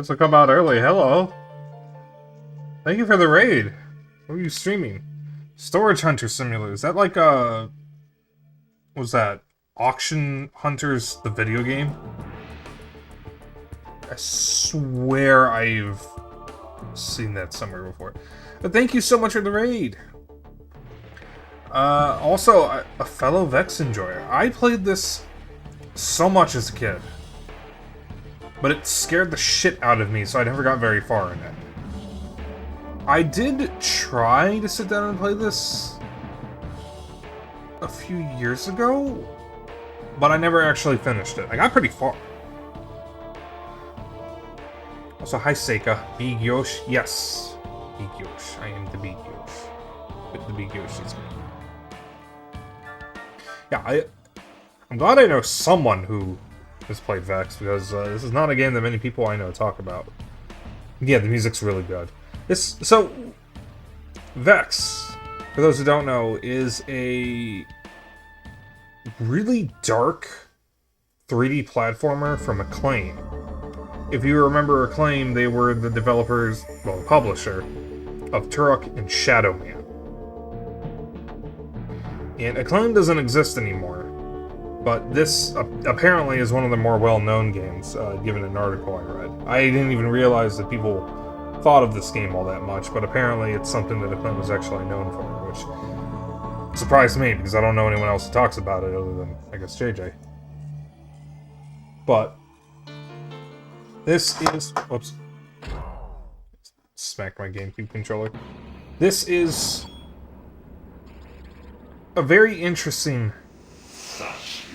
Guess I'll come out early. Hello. Thank you for the raid. What are you streaming? Storage Hunter Simulator. Is that like what was that? Auction Hunters, the video game? I swear I've seen that somewhere before. But thank you so much for the raid. Also, a fellow Vexx enjoyer. I played this so much as a kid, but it scared the shit out of me, so I never got very far in it. I did try to sit down and play this a few years ago, but I never actually finished it. I got pretty far. Also, hi Seika. Big Yosh. Yes. Big Yosh. I am the Big Yosh. But the Big Yosh is me. Yeah, I'm glad I know someone who has played Vexx, because this is not a game that many people I know talk about. Yeah, the music's really good. So, Vexx, for those who don't know, is a really dark 3D platformer from Acclaim. If you remember Acclaim, they were the developers, well, the publisher, of Turok and Shadow Man. And Acclaim doesn't exist anymore, but this apparently is one of the more well-known games, given an article I read. I didn't even realize that people thought of this game all that much, but apparently it's something that Acclaim was actually known for, which surprised me, because I don't know anyone else who talks about it other than, I guess, JJ. But this is... Whoops. Smacked my GameCube controller. This is a very interesting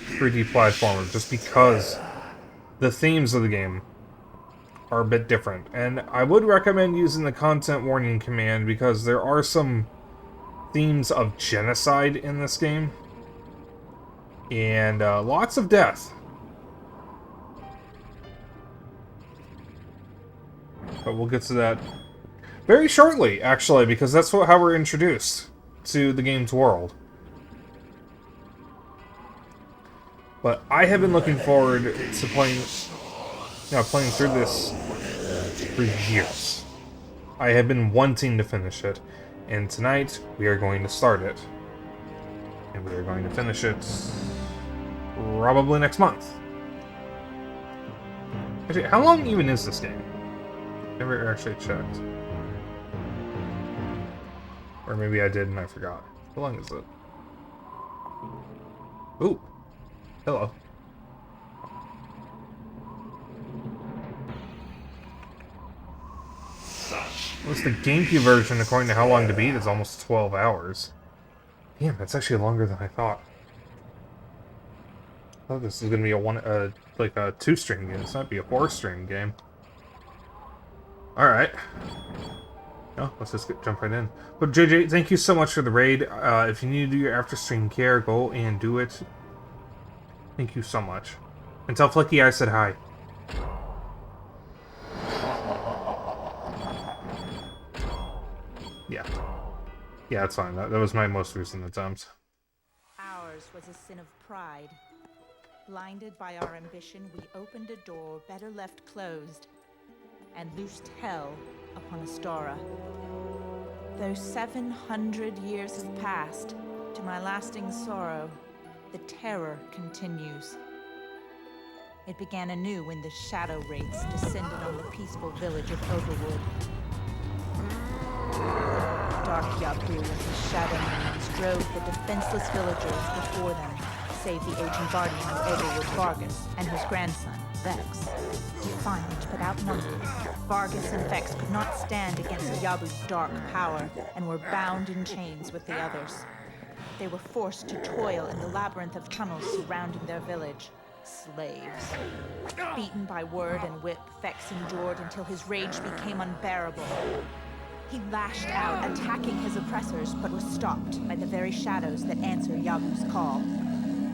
3D platformer, just because the themes of the game are a bit different. And I would recommend using the content warning command, because there are some themes of genocide in this game. And lots of death. But we'll get to that very shortly, actually, because that's how we're introduced to the game's world. But I have been looking forward to playing through this for years. I have been wanting to finish it, and tonight we are going to start it. And we are going to finish it probably next month. Actually, how long even is this game? Never actually checked. Or maybe I did and I forgot. How long is it? Ooh. Hello. What's the GameCube version, according to How Long to Beat, is almost 12 hours. Damn, that's actually longer than I thought. I thought this was gonna be a 2-stream game. It's not be a 4-stream game. Alright. Oh, let's just jump right in. But JJ, thank you so much for the raid. If you need to do your after-stream care, go and do it. Thank you so much. And tell Flicky I said hi. Yeah. Yeah, that's fine. That was my most recent attempt. Ours was a sin of pride. Blinded by our ambition, we opened a door better left closed, and loosed hell upon Astora. Though 700 years have passed, to my lasting sorrow, the terror continues. It began anew when the shadow wraiths descended on the peaceful village of Overwood. Dark Yabu and his shadow minions drove the defenseless villagers before them, save the aging guardian of Overwood, Vargas, and his grandson, Vexx. Defiant but outnumbered, Vargas and Vexx could not stand against Yabu's dark power, and were bound in chains with the others. They were forced to toil in the labyrinth of tunnels surrounding their village. Slaves. Beaten by word and whip, Vexx endured until his rage became unbearable. He lashed out, attacking his oppressors, but was stopped by the very shadows that answer Yabu's call.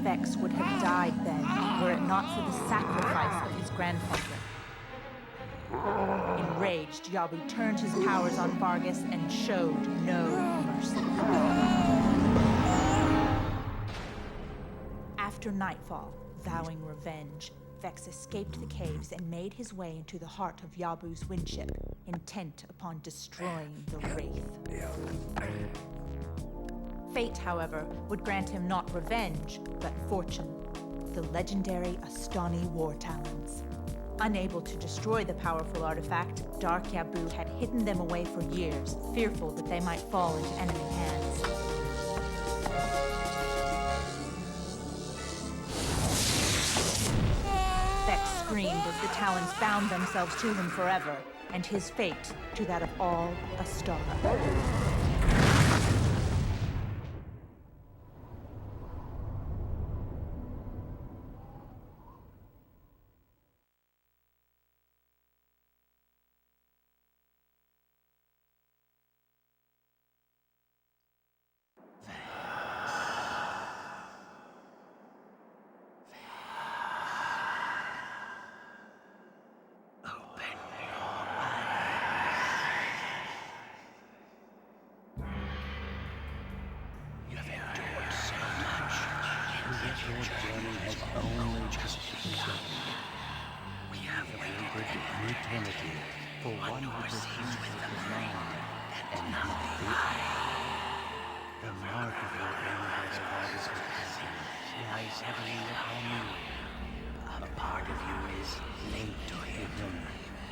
Vexx would have died then, were it not for the sacrifice of his grandfather. Enraged, Yabu turned his powers on Vargas and showed no mercy. After nightfall, vowing revenge, Vexx escaped the caves and made his way into the heart of Yabu's windship, intent upon destroying the Wraith. Fate, however, would grant him not revenge, but fortune. The legendary Astani War Talons. Unable to destroy the powerful artifact, Dark Yabu had hidden them away for years, fearful that they might fall into enemy hands. Vexx screamed as the Talons bound themselves to him forever, and his fate to that of all Astara.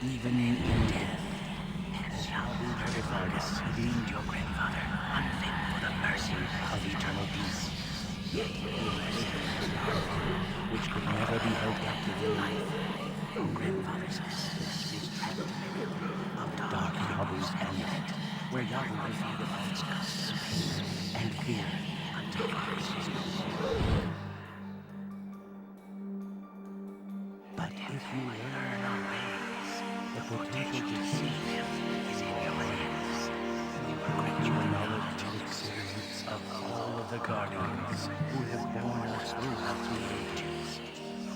Even in death, as Yabu Vargas deemed your grandfather unfit for the mercy of eternal peace. Yet he which could never be held captive in life. Your grandfather's essence is trapped of dark Yabu's amulet, where Yabu will feed upon its customs and fear until Vargas is no more. But if you learn our ways, the potential to deceive him is in your hands. You will grant you a knowledge and experience of all of the guardians who have borne us throughout the ages.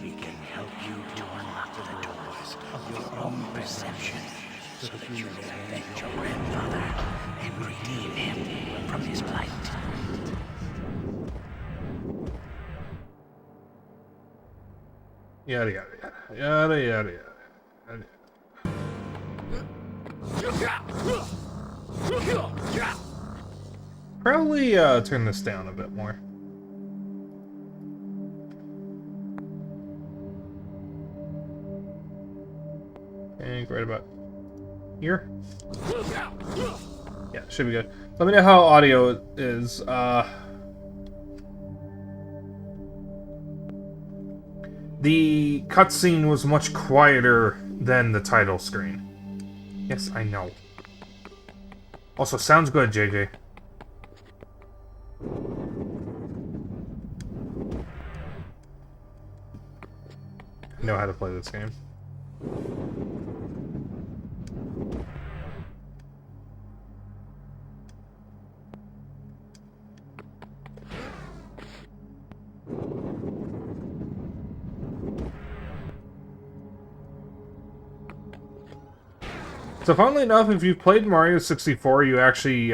We can help you to unlock the doors of your own perception so that you may avenge your grandfather and redeem him from his plight. Yada yada yada. Yada yada yada. Probably turn this down a bit more. And right about here. Yeah, should be good. Let me know how audio is. The cutscene was much quieter than the title screen. Yes, I know. Also, sounds good, JJ. I know how to play this game. So funnily enough, if you've played Mario 64, you actually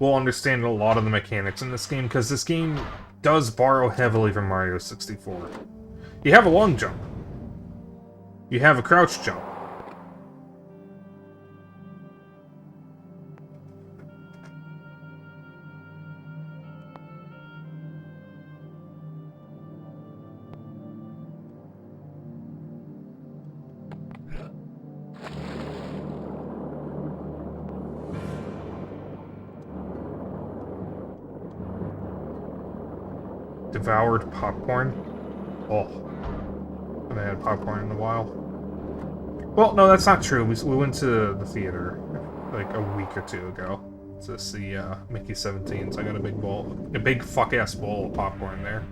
will understand a lot of the mechanics in this game, because this game does borrow heavily from Mario 64. You have a long jump. You have a crouch jump. Devoured popcorn. Oh, I haven't had popcorn in a while. Well, no, that's not true. We went to the theater like a week or two ago to see Mickey 17. So I got a big fuck-ass bowl of popcorn there.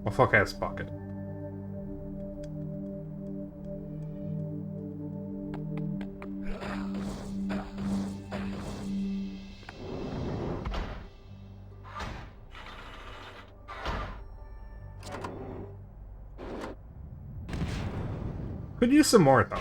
A fuck-ass bucket. Could use some more, though.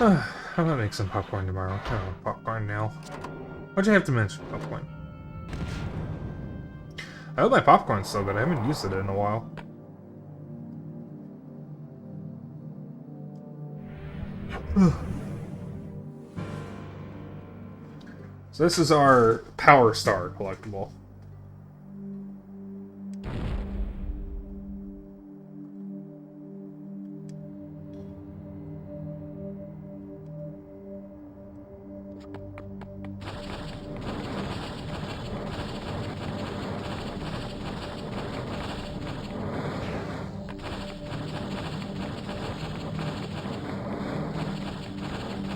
I'm gonna make some popcorn tomorrow. I don't want popcorn now. Why'd you have to mention popcorn? I hope my popcorn's so good. I haven't used it in a while. So this is our Power Star collectible.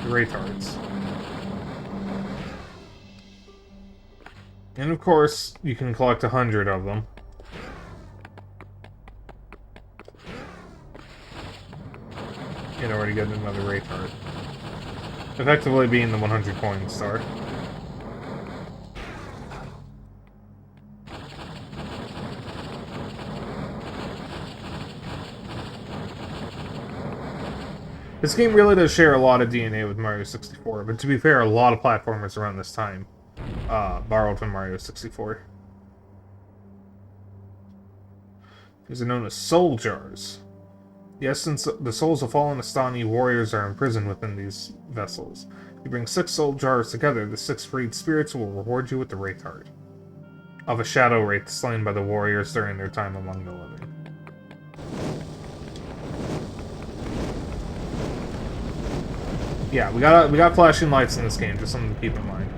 Retards. And of course, you can collect 100 of them. In order to get another retard. Effectively being the 100 coin star. This game really does share a lot of DNA with Mario 64, but to be fair, a lot of platformers around this time borrowed from Mario 64. These are known as soul jars. The essence, the souls of fallen Astani warriors are imprisoned within these vessels. You bring 6 soul jars together, the 6 freed spirits will reward you with the Wraith Heart of a shadow wraith slain by the warriors during their time among the living. Yeah, we got flashing lights in this game, just something to keep in mind.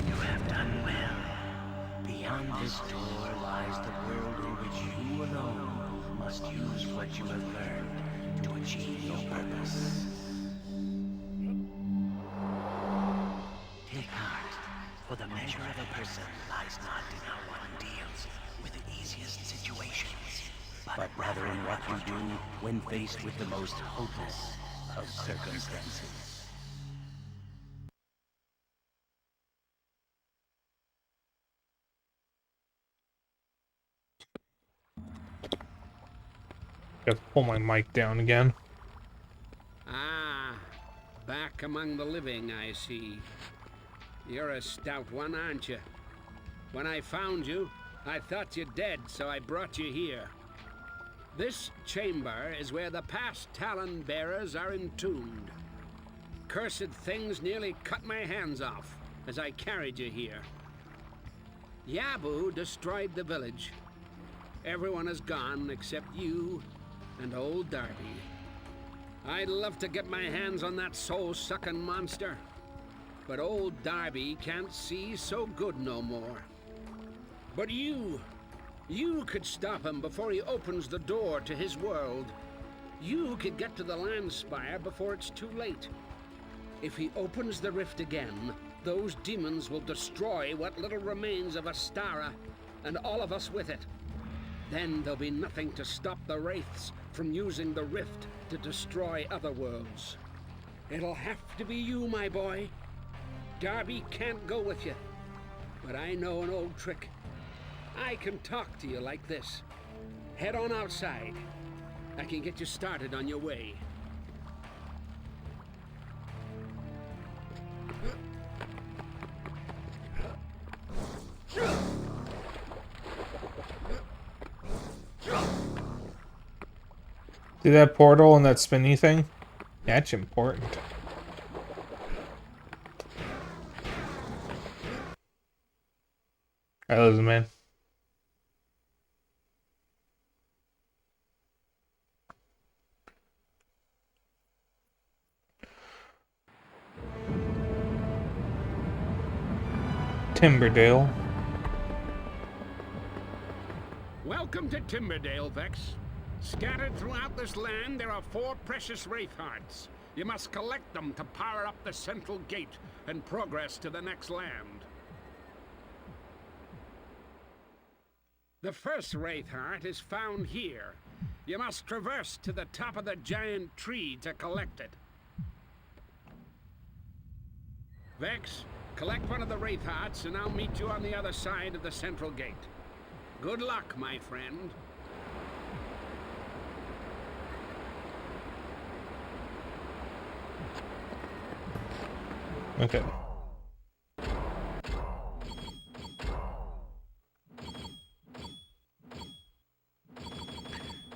You have done well. Beyond this door lies the world in which you alone must use what you have learned to achieve your purpose. Take heart, for the measure of a person lies not in how one deals with the easiest situations, but rather in what you do when faced with the most hopeless of circumstances. Got to pull my mic down again. Ah, back among the living, I see. You're a stout one, aren't you? When I found you, I thought you dead, so I brought you here. This chamber is where the past Talon bearers are entombed. Cursed things nearly cut my hands off as I carried you here. Yabu destroyed the village. Everyone is gone except you and old Darby. I'd love to get my hands on that soul-sucking monster, but old Darby can't see so good no more. But you could stop him before he opens the door to his world. You could get to the Land Spire before it's too late. If he opens the rift again, those demons will destroy what little remains of Astara, and all of us with it. Then there'll be nothing to stop the Wraiths from using the rift to destroy other worlds. It'll have to be you, my boy. Darby can't go with you, but I know an old trick. I can talk to you like this. Head on outside. I can get you started on your way. See that portal and that spinny thing? That's important. Alright, listen, man. Timberdale. Welcome to Timberdale, Vexx. Scattered throughout this land, there are 4 precious Wraith Hearts. You must collect them to power up the central gate and progress to the next land. The first Wraith Heart is found here. You must traverse to the top of the giant tree to collect it. Vexx, collect one of the Wraith Hearts, and I'll meet you on the other side of the central gate. Good luck, my friend. Okay.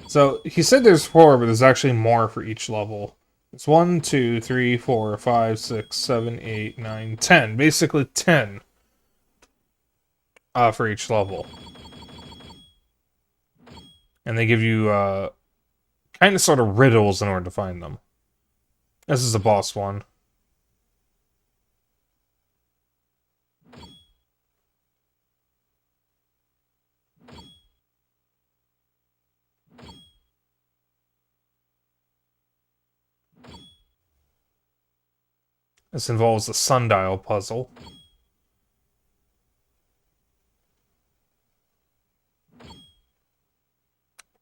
So, he said there's 4, but there's actually more for each level. It's 1, 2, 3, 4, 5, 6, 7, 8, 9, 10. Basically 10 for each level. And they give you kind of sort of riddles in order to find them. This is a boss one. This involves the sundial puzzle.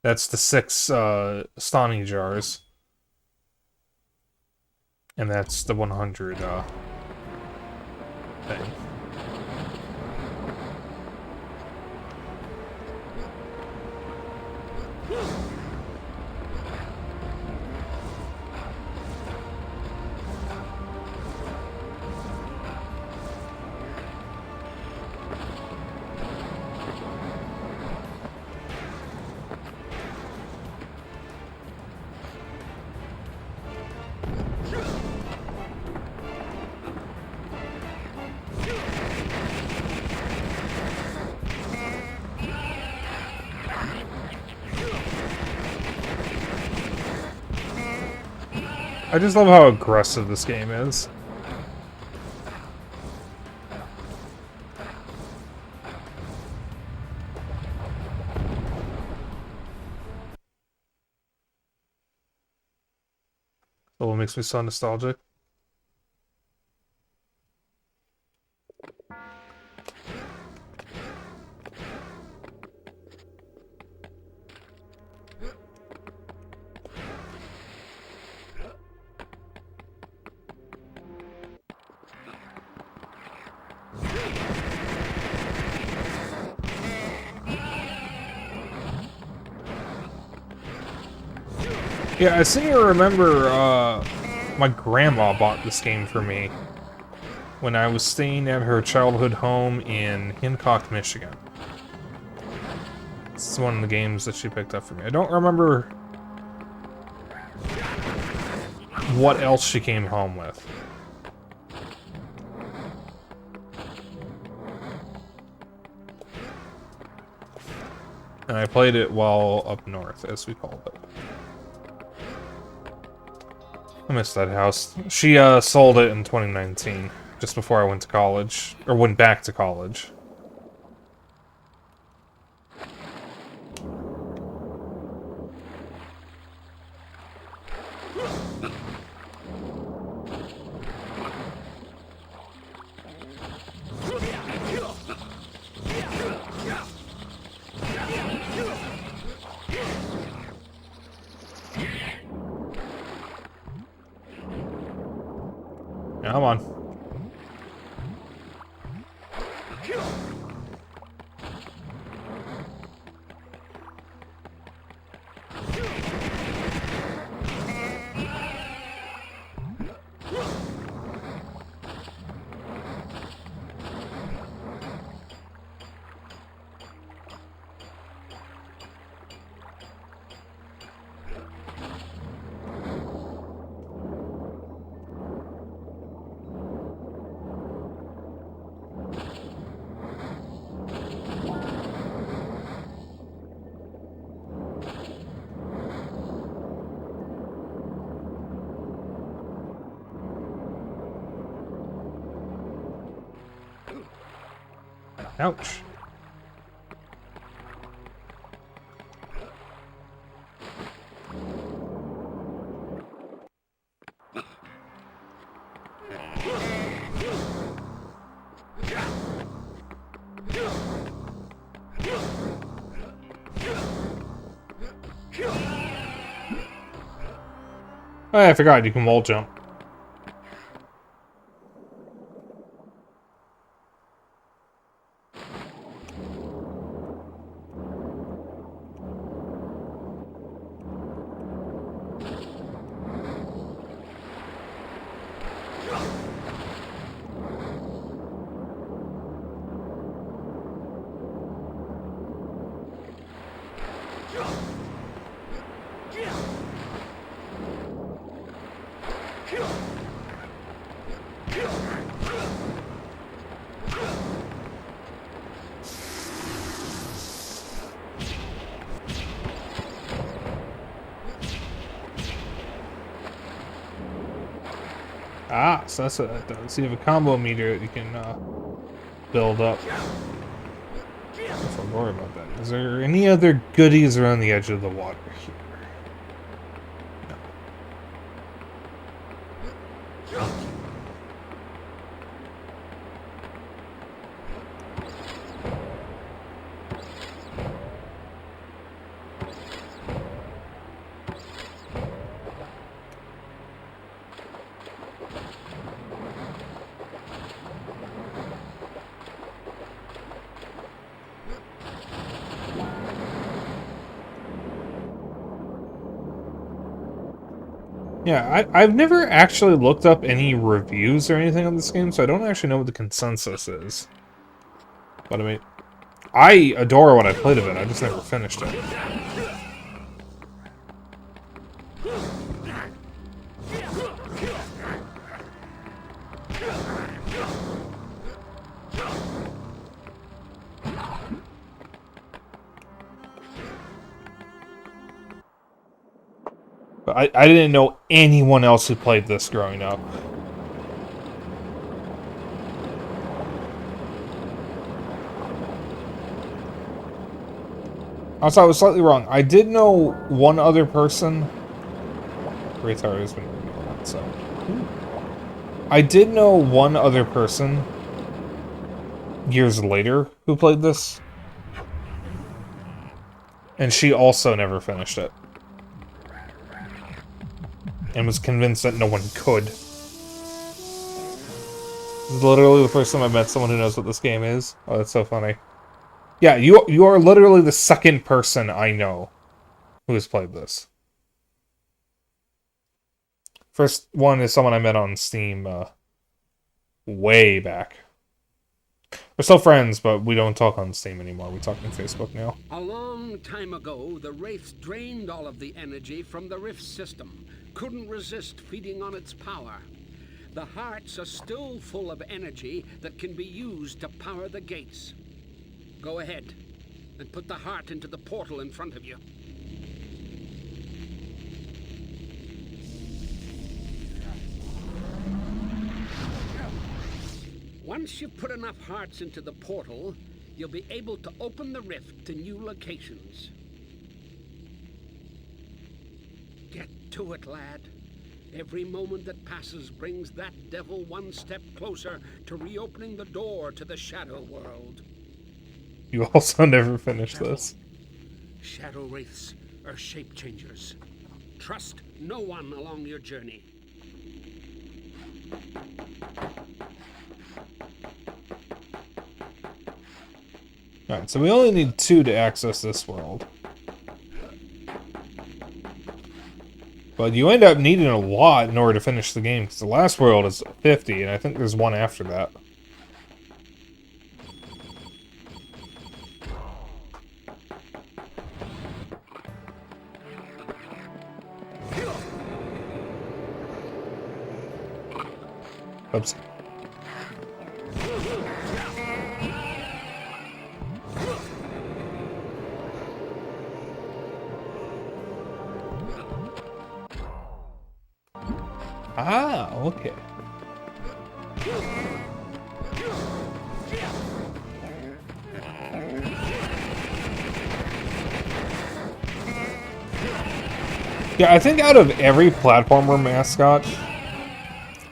That's the 6 Stani jars. And that's the 100 thing. I just love how aggressive this game is. So what makes me so nostalgic? Yeah, I seem to remember my grandma bought this game for me when I was staying at her childhood home in Hancock, Michigan. It's one of the games that she picked up for me. I don't remember what else she came home with. And I played it while up north, as we called it. I miss that house. She sold it in 2019, just before I went to college, or went back to college. Come on. Ouch. Oh, yeah, I forgot you can wall jump. Ah, so that's what that does. You have a combo meter that you can build up. Don't worry about that. Is there any other goodies around the edge of the water here? Yeah, I've never actually looked up any reviews or anything on this game, so I don't actually know what the consensus is. But I mean, I adore what I played of it, I just never finished it. But I didn't know anyone else who played this growing up. Also, I was slightly wrong. I did know one other person. Retard has been revealed, so. I did know one other person years later who played this. And she also never finished it. And was convinced that no one could. This is literally the first time I've met someone who knows what this game is. Oh, that's so funny. Yeah, you are literally the second person I know who has played this. First one is someone I met on Steam way back. We're still friends, but we don't talk on Steam anymore. We talk on Facebook now. A long time ago, the Wraiths drained all of the energy from the Rift system. Couldn't resist feeding on its power. The hearts are still full of energy that can be used to power the gates. Go ahead and put the heart into the portal in front of you. Once you've put enough hearts into the portal, you'll be able to open the rift to new locations. Get to it, lad. Every moment that passes brings that devil one step closer to reopening the door to the shadow world. You also never finished this. Shadow wraiths are shape changers. Trust no one along your journey. Alright, so we only need 2 to access this world. But you end up needing a lot in order to finish the game, because the last world is 50, and I think there's one after that. Oops. Ah, okay. Yeah, I think out of every platformer mascot,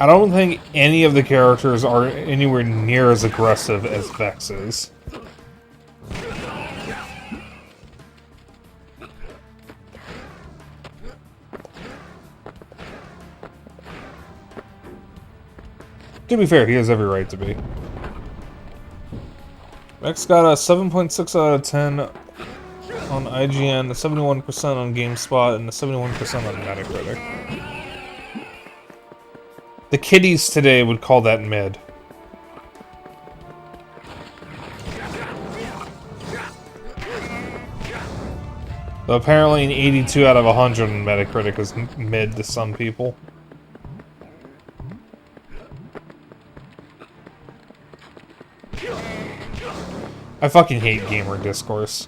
I don't think any of the characters are anywhere near as aggressive as Vexx is. To be fair, he has every right to be. Vexx got a 7.6 out of 10 on IGN, a 71% on GameSpot, and a 71% on Metacritic. The kiddies today would call that mid. Though apparently an 82 out of 100 on Metacritic is mid to some people. I fucking hate gamer discourse.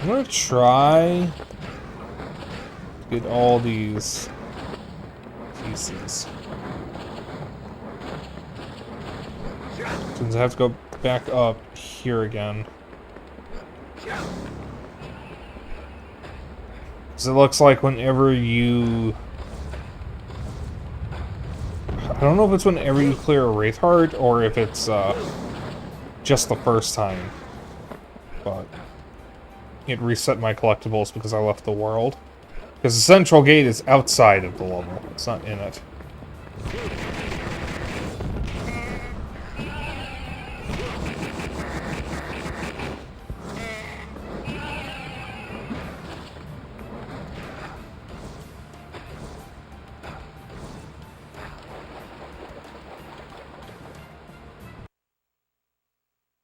I'm gonna try to get all these pieces. Since I have to go back up here again. Because it looks like whenever you... I don't know if it's whenever you clear a Wraith Heart or if it's just the first time. But it reset my collectibles because I left the world. Because the central gate is outside of the level. It's not in it.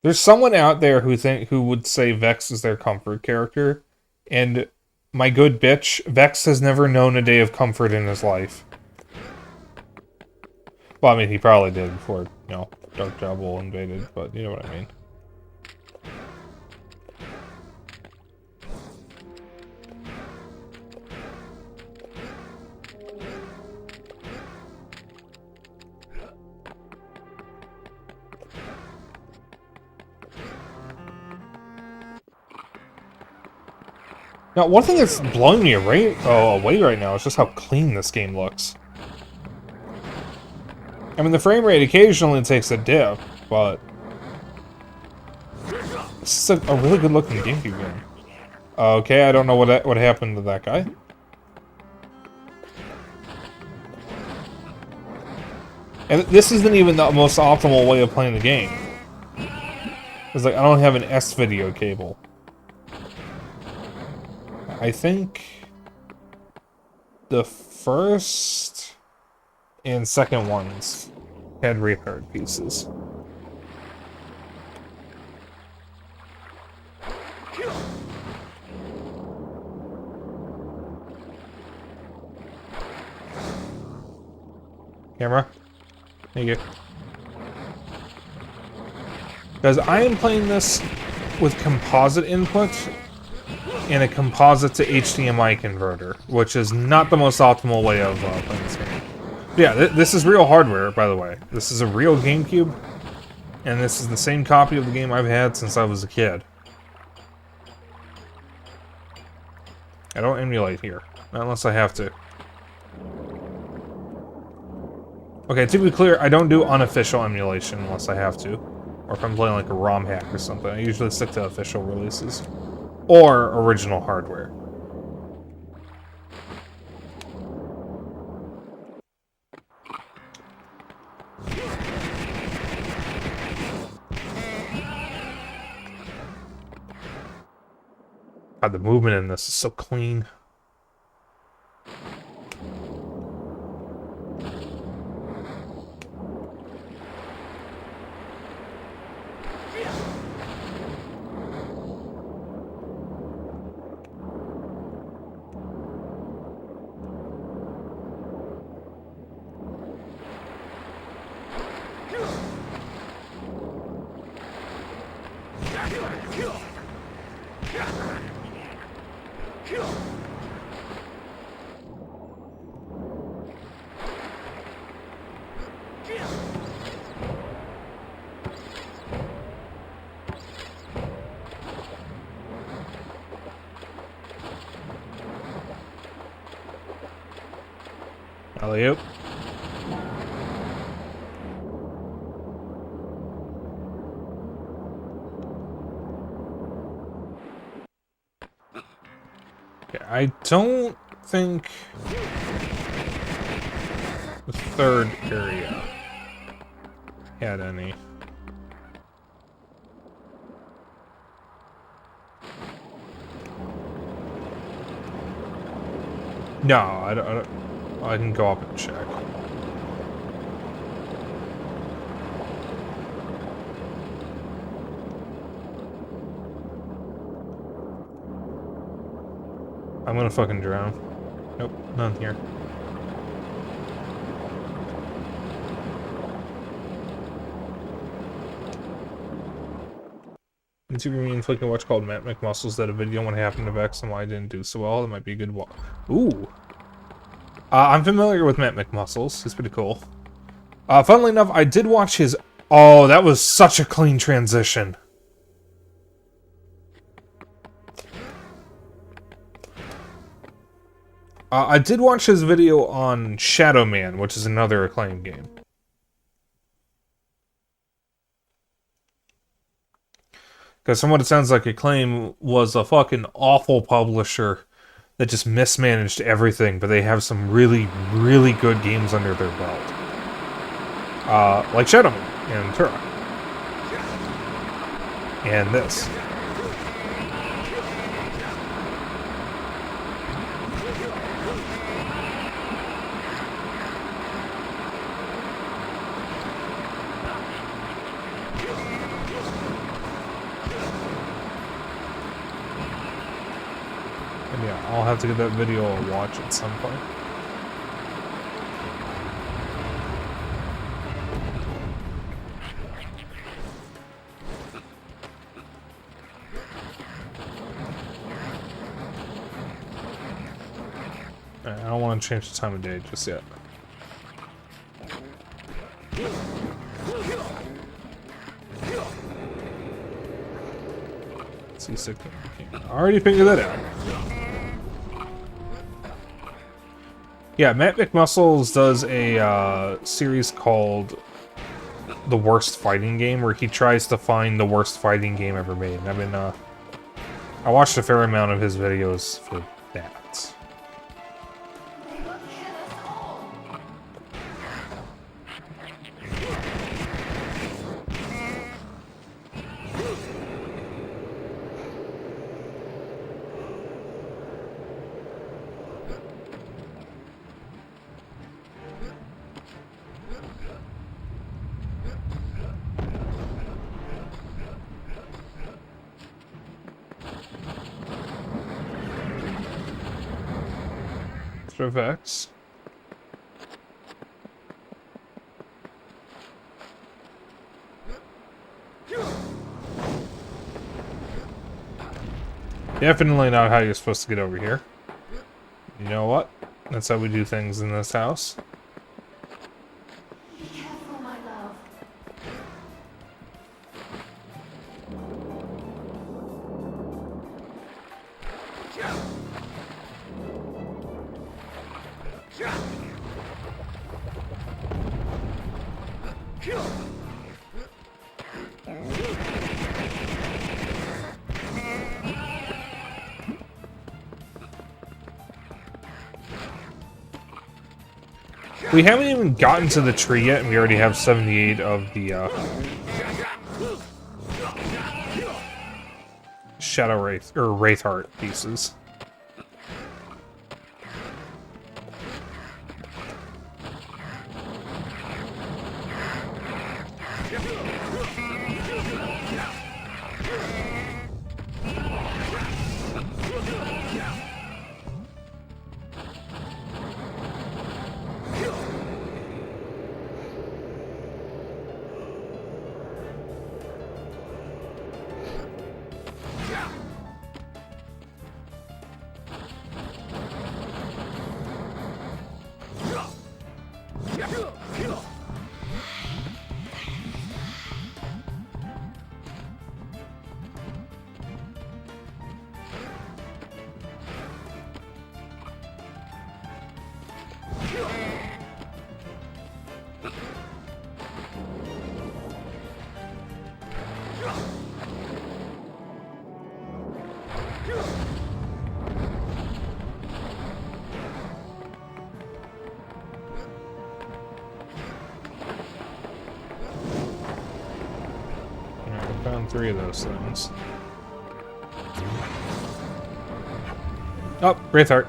There's someone out there who would say Vexx is their comfort character, and my good bitch, Vexx has never known a day of comfort in his life. Well, I mean, he probably did before, you know, Dark Jabal invaded, but you know what I mean. Now, one thing that's blowing me away right now is just how clean this game looks. I mean, the frame rate occasionally takes a dip, but this is a really good-looking GameCube game. Okay, I don't know what happened to that guy. And this isn't even the most optimal way of playing the game. It's like, I don't have an S-video cable. I think the first and second ones had record pieces. Camera? Thank you. Because I am playing this with composite input and a composite to HDMI converter, which is not the most optimal way of playing this game. But yeah, this is real hardware, by the way. This is a real GameCube, and this is the same copy of the game I've had since I was a kid. I don't emulate here, not unless I have to. Okay, to be clear, I don't do unofficial emulation unless I have to. Or if I'm playing like a ROM hack or something. I usually stick to official releases. Or original hardware. God, the movement in this is so clean. Alley-oop. Yeah, I don't think the third area had any. No, I don't. I can go up and check. I'm gonna fucking drown. Nope, none here. YouTube me inflicting what's called Matt McMuscles that a video when it happened to Vexx and why I didn't do so well. That might be a good one. Ooh. I'm familiar with Matt McMuscles. He's pretty cool. Funnily enough, I did watch his... Oh, that was such a clean transition. I did watch his video on Shadow Man, which is another Acclaim game. Because from what it sounds like, Acclaim was a fucking awful publisher that just mismanaged everything, but they have some really, really good games under their belt. Like Shadow Man and Turok. And this. And yeah, I'll have to get that video a watch at some point. I don't want to change the time of day just yet. C6. I already figured that out. Yeah, Matt McMuscles does a series called The Worst Fighting Game, where he tries to find the worst fighting game ever made. And I've been, I watched a fair amount of his videos for that. Vexx. Definitely not how you're supposed to get over here. You know what? That's how we do things in this house. Be careful, my love. We haven't even gotten to the tree yet, and we already have 78 of the, Shadow Wraith, or Wraithheart pieces. Found 3 of those things. Oh, Wraithheart.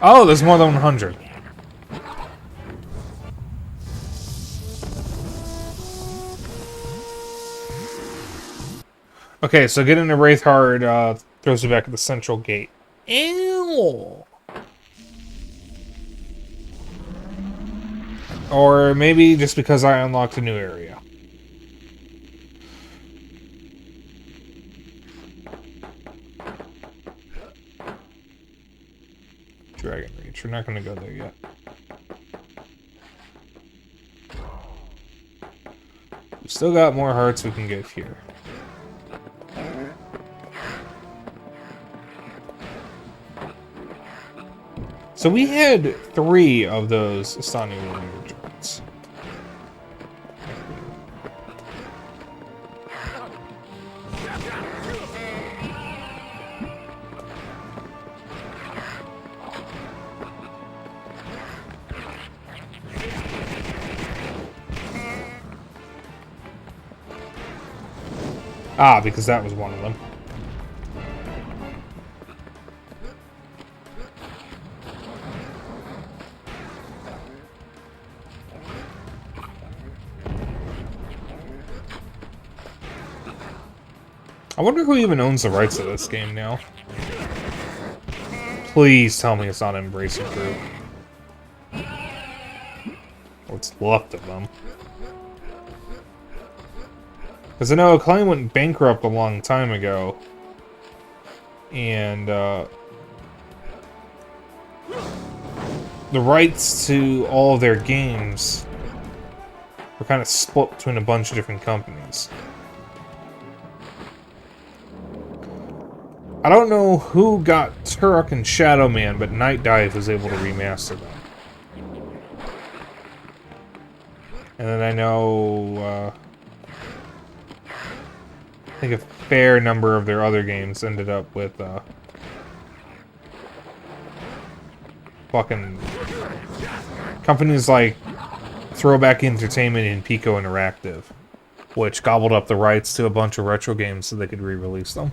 Oh, there's more than 100. Okay, so getting a Wraithheart throws you back at the central gate. Ew! Or maybe just because I unlocked a new area. Dragon Reach. We're not going to go there yet. We've still got more hearts we can get here. So we had 3 of those Astani Warrior drones. Ah, because that was one of them. I wonder who even owns the rights to this game now. Please tell me it's not Embracing Group. What's left of them. Because I know Acclaim went bankrupt a long time ago. And, the rights to all of their games were kind of split between a bunch of different companies. I don't know who got Turok and Shadow Man, but Night Dive was able to remaster them. And then I know, I think a fair number of their other games ended up with, fucking companies like Throwback Entertainment and Pico Interactive, which gobbled up the rights to a bunch of retro games so they could re-release them.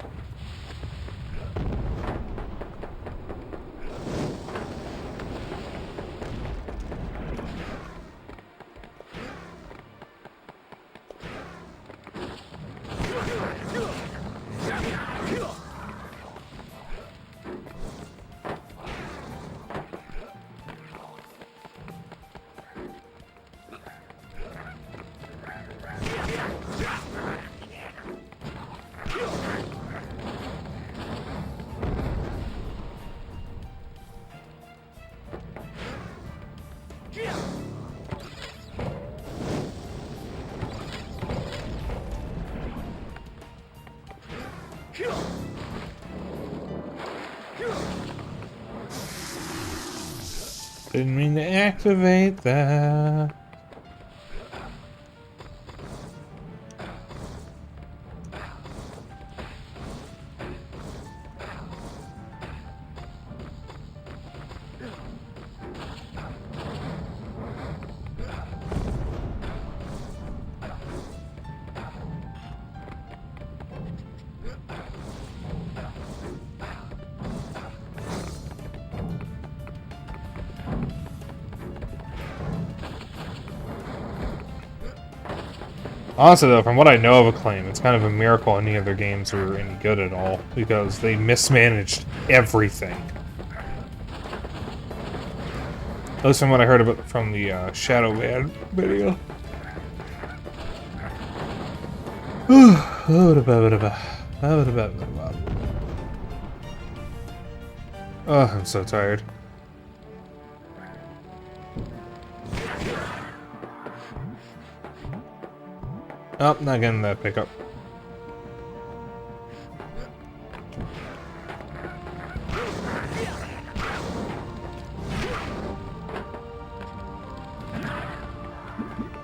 Didn't mean to activate that. Honestly though, from what I know of Acclaim, it's kind of a miracle any of their games were any good at all, because they mismanaged everything. At least from what I heard about from the Shadow Man video. Oh, I'm so tired. Oh, not getting that pickup.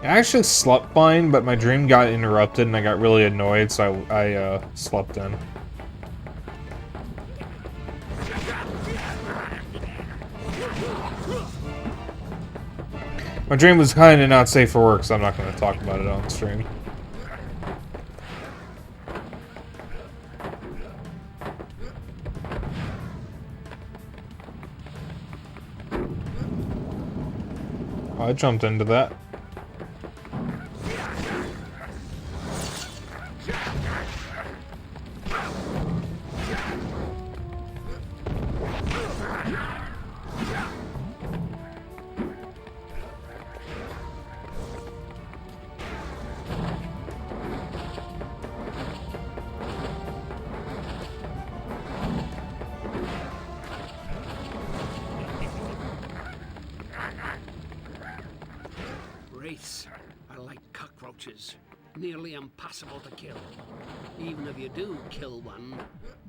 I actually slept fine, but my dream got interrupted and I got really annoyed, so I slept in. My dream was kind of not safe for work, so I'm not going to talk about it on stream. I jumped into that. Wraiths are like cockroaches, nearly impossible to kill. Even if you do kill one,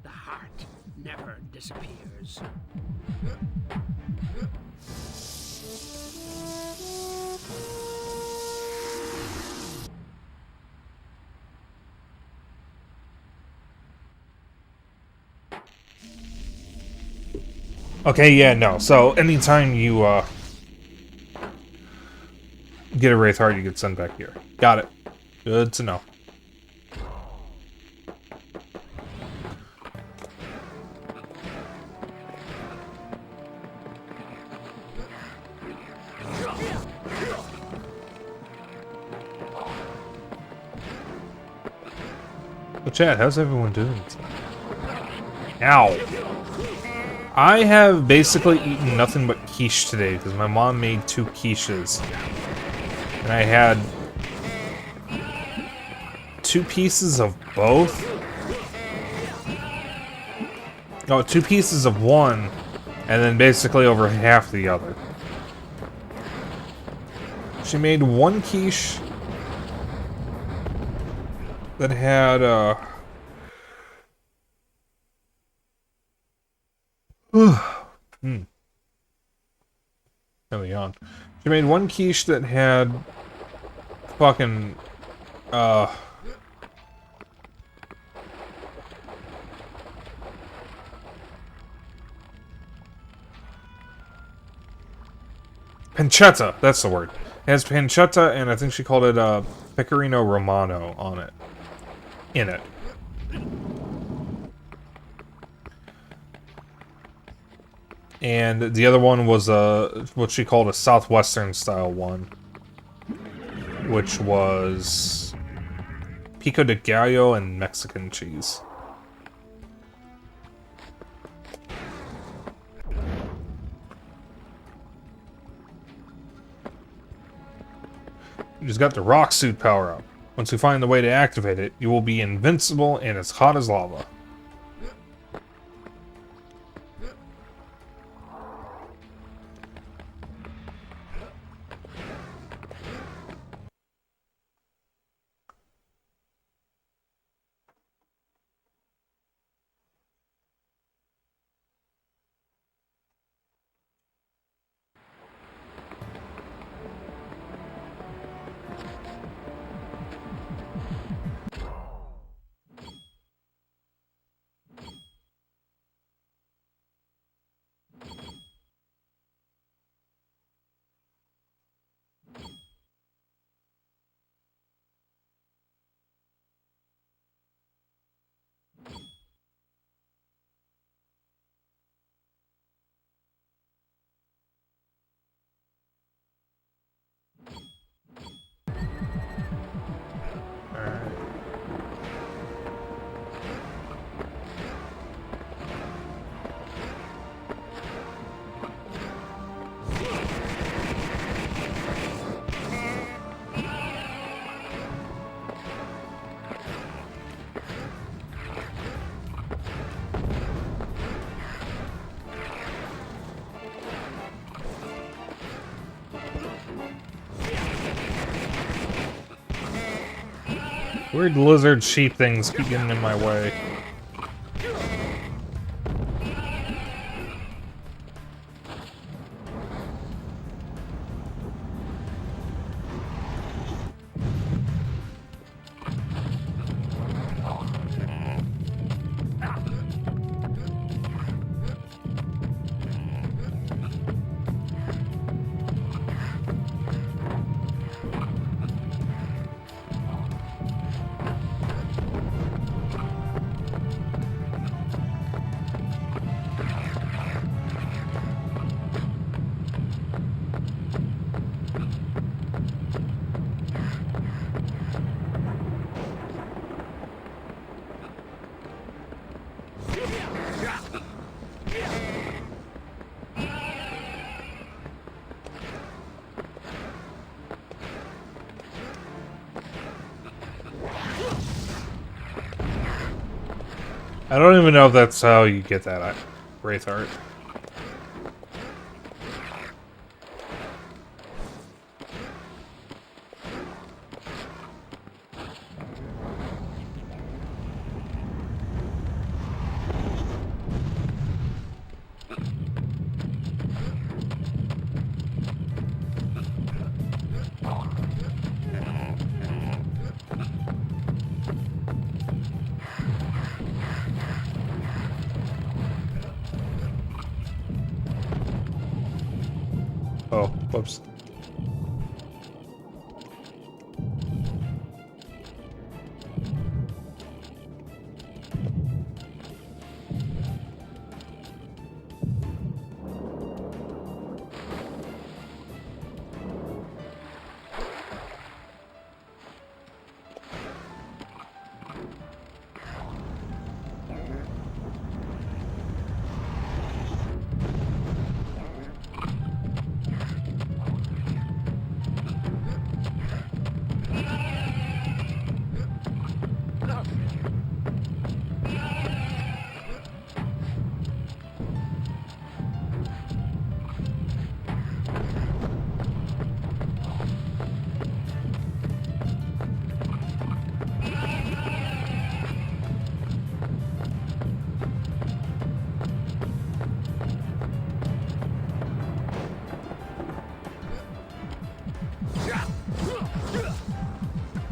the heart never disappears. Okay, yeah, no. So, anytime you, get a Wraith Heart, you get sent back here. Got it. Good to know. Well, chat, how's everyone doing today? Ow. I have basically eaten nothing but quiche today because my mom made 2 quiches. And I had 2 pieces of both. Oh, 2 pieces of one, and then basically over half the other. She made 1 quiche that had, Really on. She made 1 quiche that had fucking pancetta, that's the word. It has pancetta, and I think she called it pecorino romano on it. In it. And the other one was what she called a southwestern style one, which was pico de gallo and Mexican cheese. You just got the rock suit power up. Once you find the way to activate it, you will be invincible and as hot as lava. Weird lizard sheep things keep getting in my way. I don't even know if that's how you get that Wraith Heart. Oh, whoops.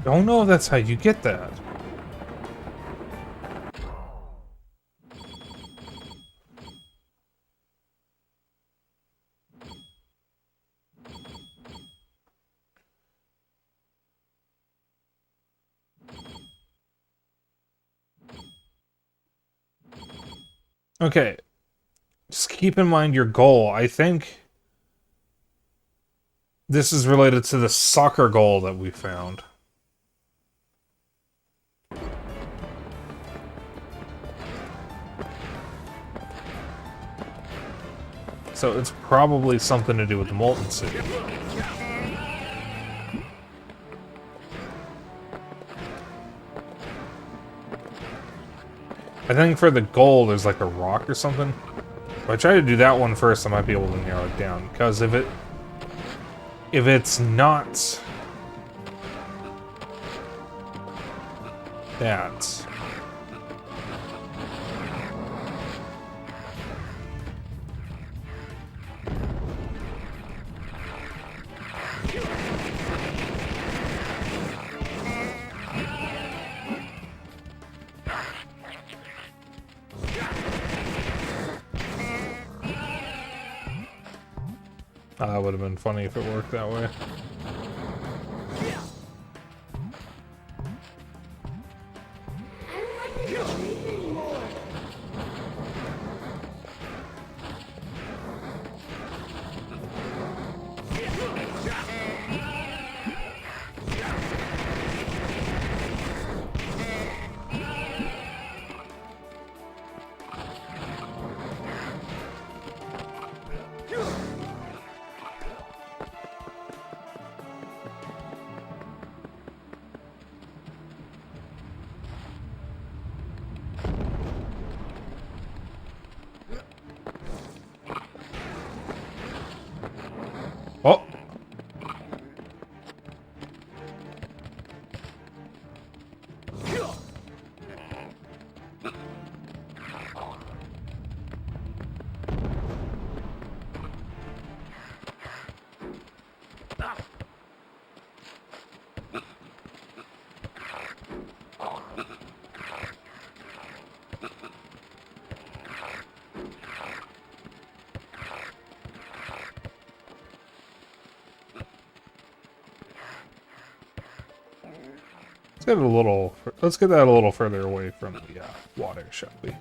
Don't know if that's how you get that. Okay. Just keep in mind your goal. I think this is related to the soccer goal that we found. So it's probably something to do with the Molten City. I think for the goal, there's like a rock or something. If I try to do that one first, I might be able to narrow it down. Because if it's not that, that would have been funny if it worked that way. Oh! Let's get that a little further away from the water, shall we?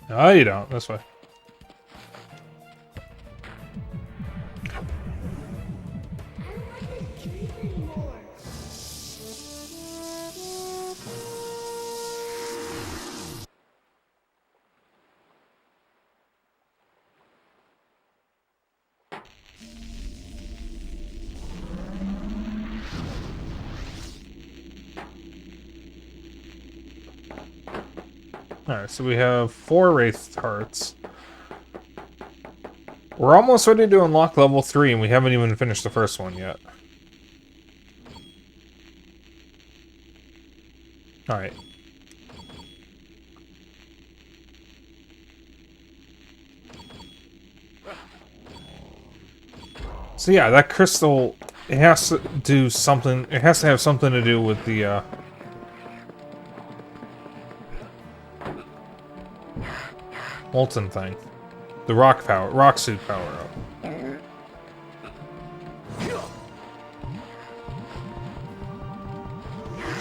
No, you don't. This way. Alright, so we have 4 Wraith Hearts. We're almost ready to unlock level 3, and we haven't even finished the first one yet. Alright. So yeah, that crystal, it has to do something, it has to have something to do with the, molten thing. The rock suit power up.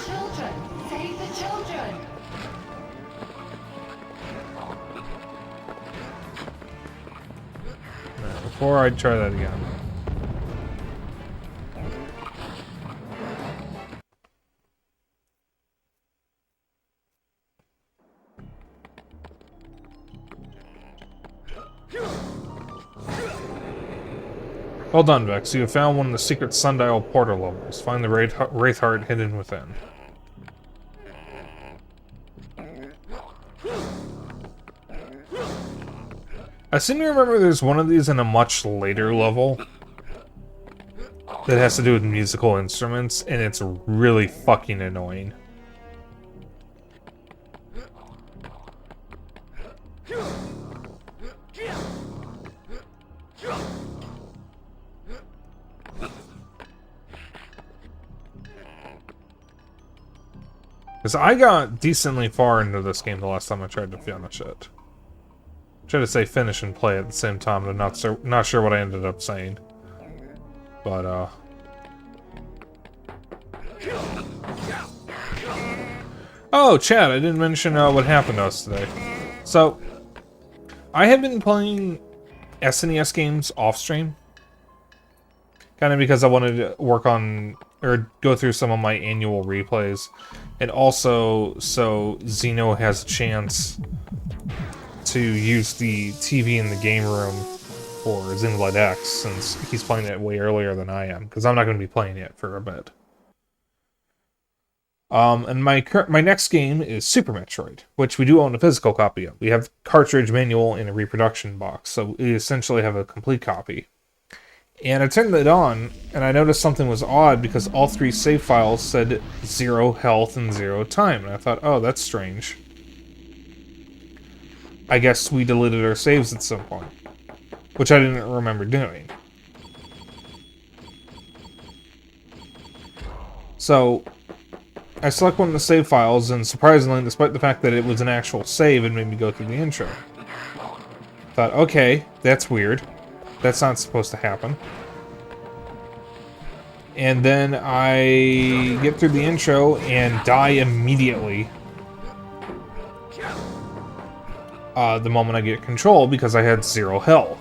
Children, save the children. Before I try that again. Well done, Vexx. You have found one of the secret sundial portal levels. Find the Wraith Heart hidden within. I seem to remember there's one of these in a much later level that has to do with musical instruments, and it's really fucking annoying. Because I got decently far into this game the last time I tried to finish it. Tried to say finish and play at the same time, but I'm not sure what I ended up saying. But, Oh, Chad, I didn't mention what happened to us today. So, I have been playing SNES games off-stream. Kind of because I wanted to work on, or go through some of my annual replays. And also, so Zeno has a chance to use the TV in the game room for Xenoblade X, since he's playing it way earlier than I am, because I'm not going to be playing it for a bit. And my next game is Super Metroid, which we do own a physical copy of. We have cartridge, manual, and a reproduction box, so we essentially have a complete copy. And I turned it on, and I noticed something was odd because all 3 save files said 0 health and 0 time. And I thought, oh, that's strange. I guess we deleted our saves at some point, which I didn't remember doing. So, I select one of the save files, and surprisingly, despite the fact that it was an actual save, it made me go through the intro. Thought, okay, that's weird. That's not supposed to happen. And then I get through the intro and die immediately. The moment I get control, because I had 0 health.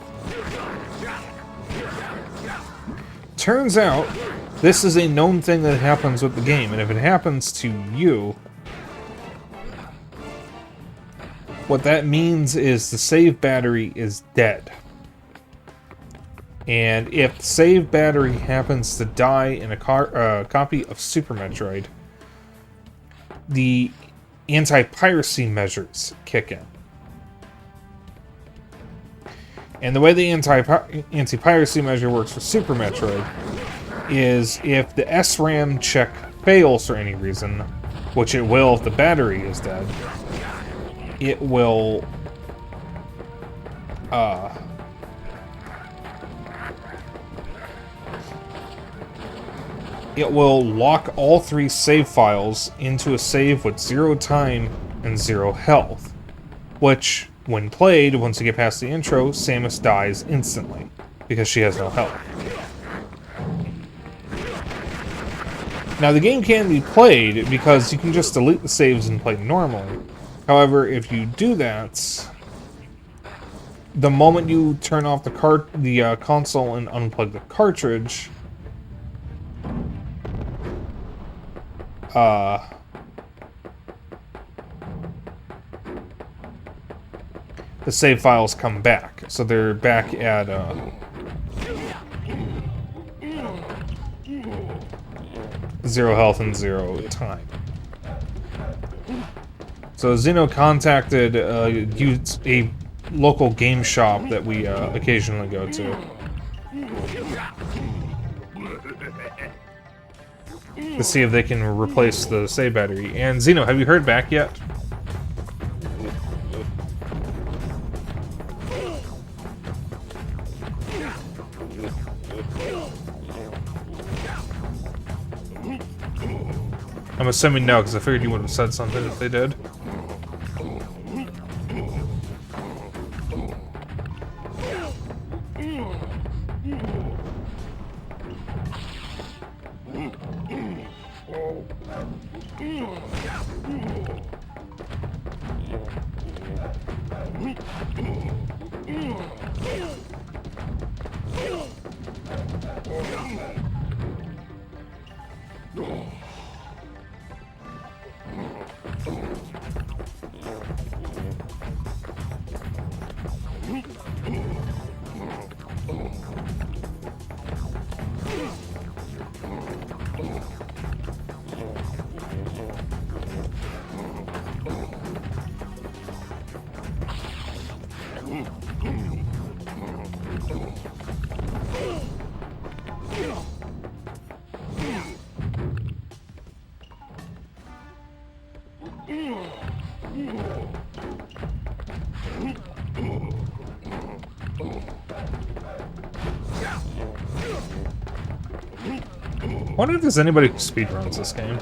Turns out, this is a known thing that happens with the game, and if it happens to you, what that means is the save battery is dead. And if the save battery happens to die in a copy of Super Metroid, the anti-piracy measures kick in. And the way the anti-piracy measure works for Super Metroid is if the SRAM check fails for any reason, which it will if the battery is dead, it will lock all 3 save files into a save with 0 time and 0 health, which, when played, once you get past the intro, Samus dies instantly, because she has no health. Now, the game can be played because you can just delete the saves and play normally. However, if you do that, the moment you turn off the console and unplug the cartridge, the save files come back. So they're back at 0 health and 0 time. So Zeno contacted a local game shop that we occasionally go to see if they can replace the save battery. And Zeno, have you heard back yet? I'm assuming no, because I figured you would have said something if they did. I wonder if there's anybody who speedruns this game.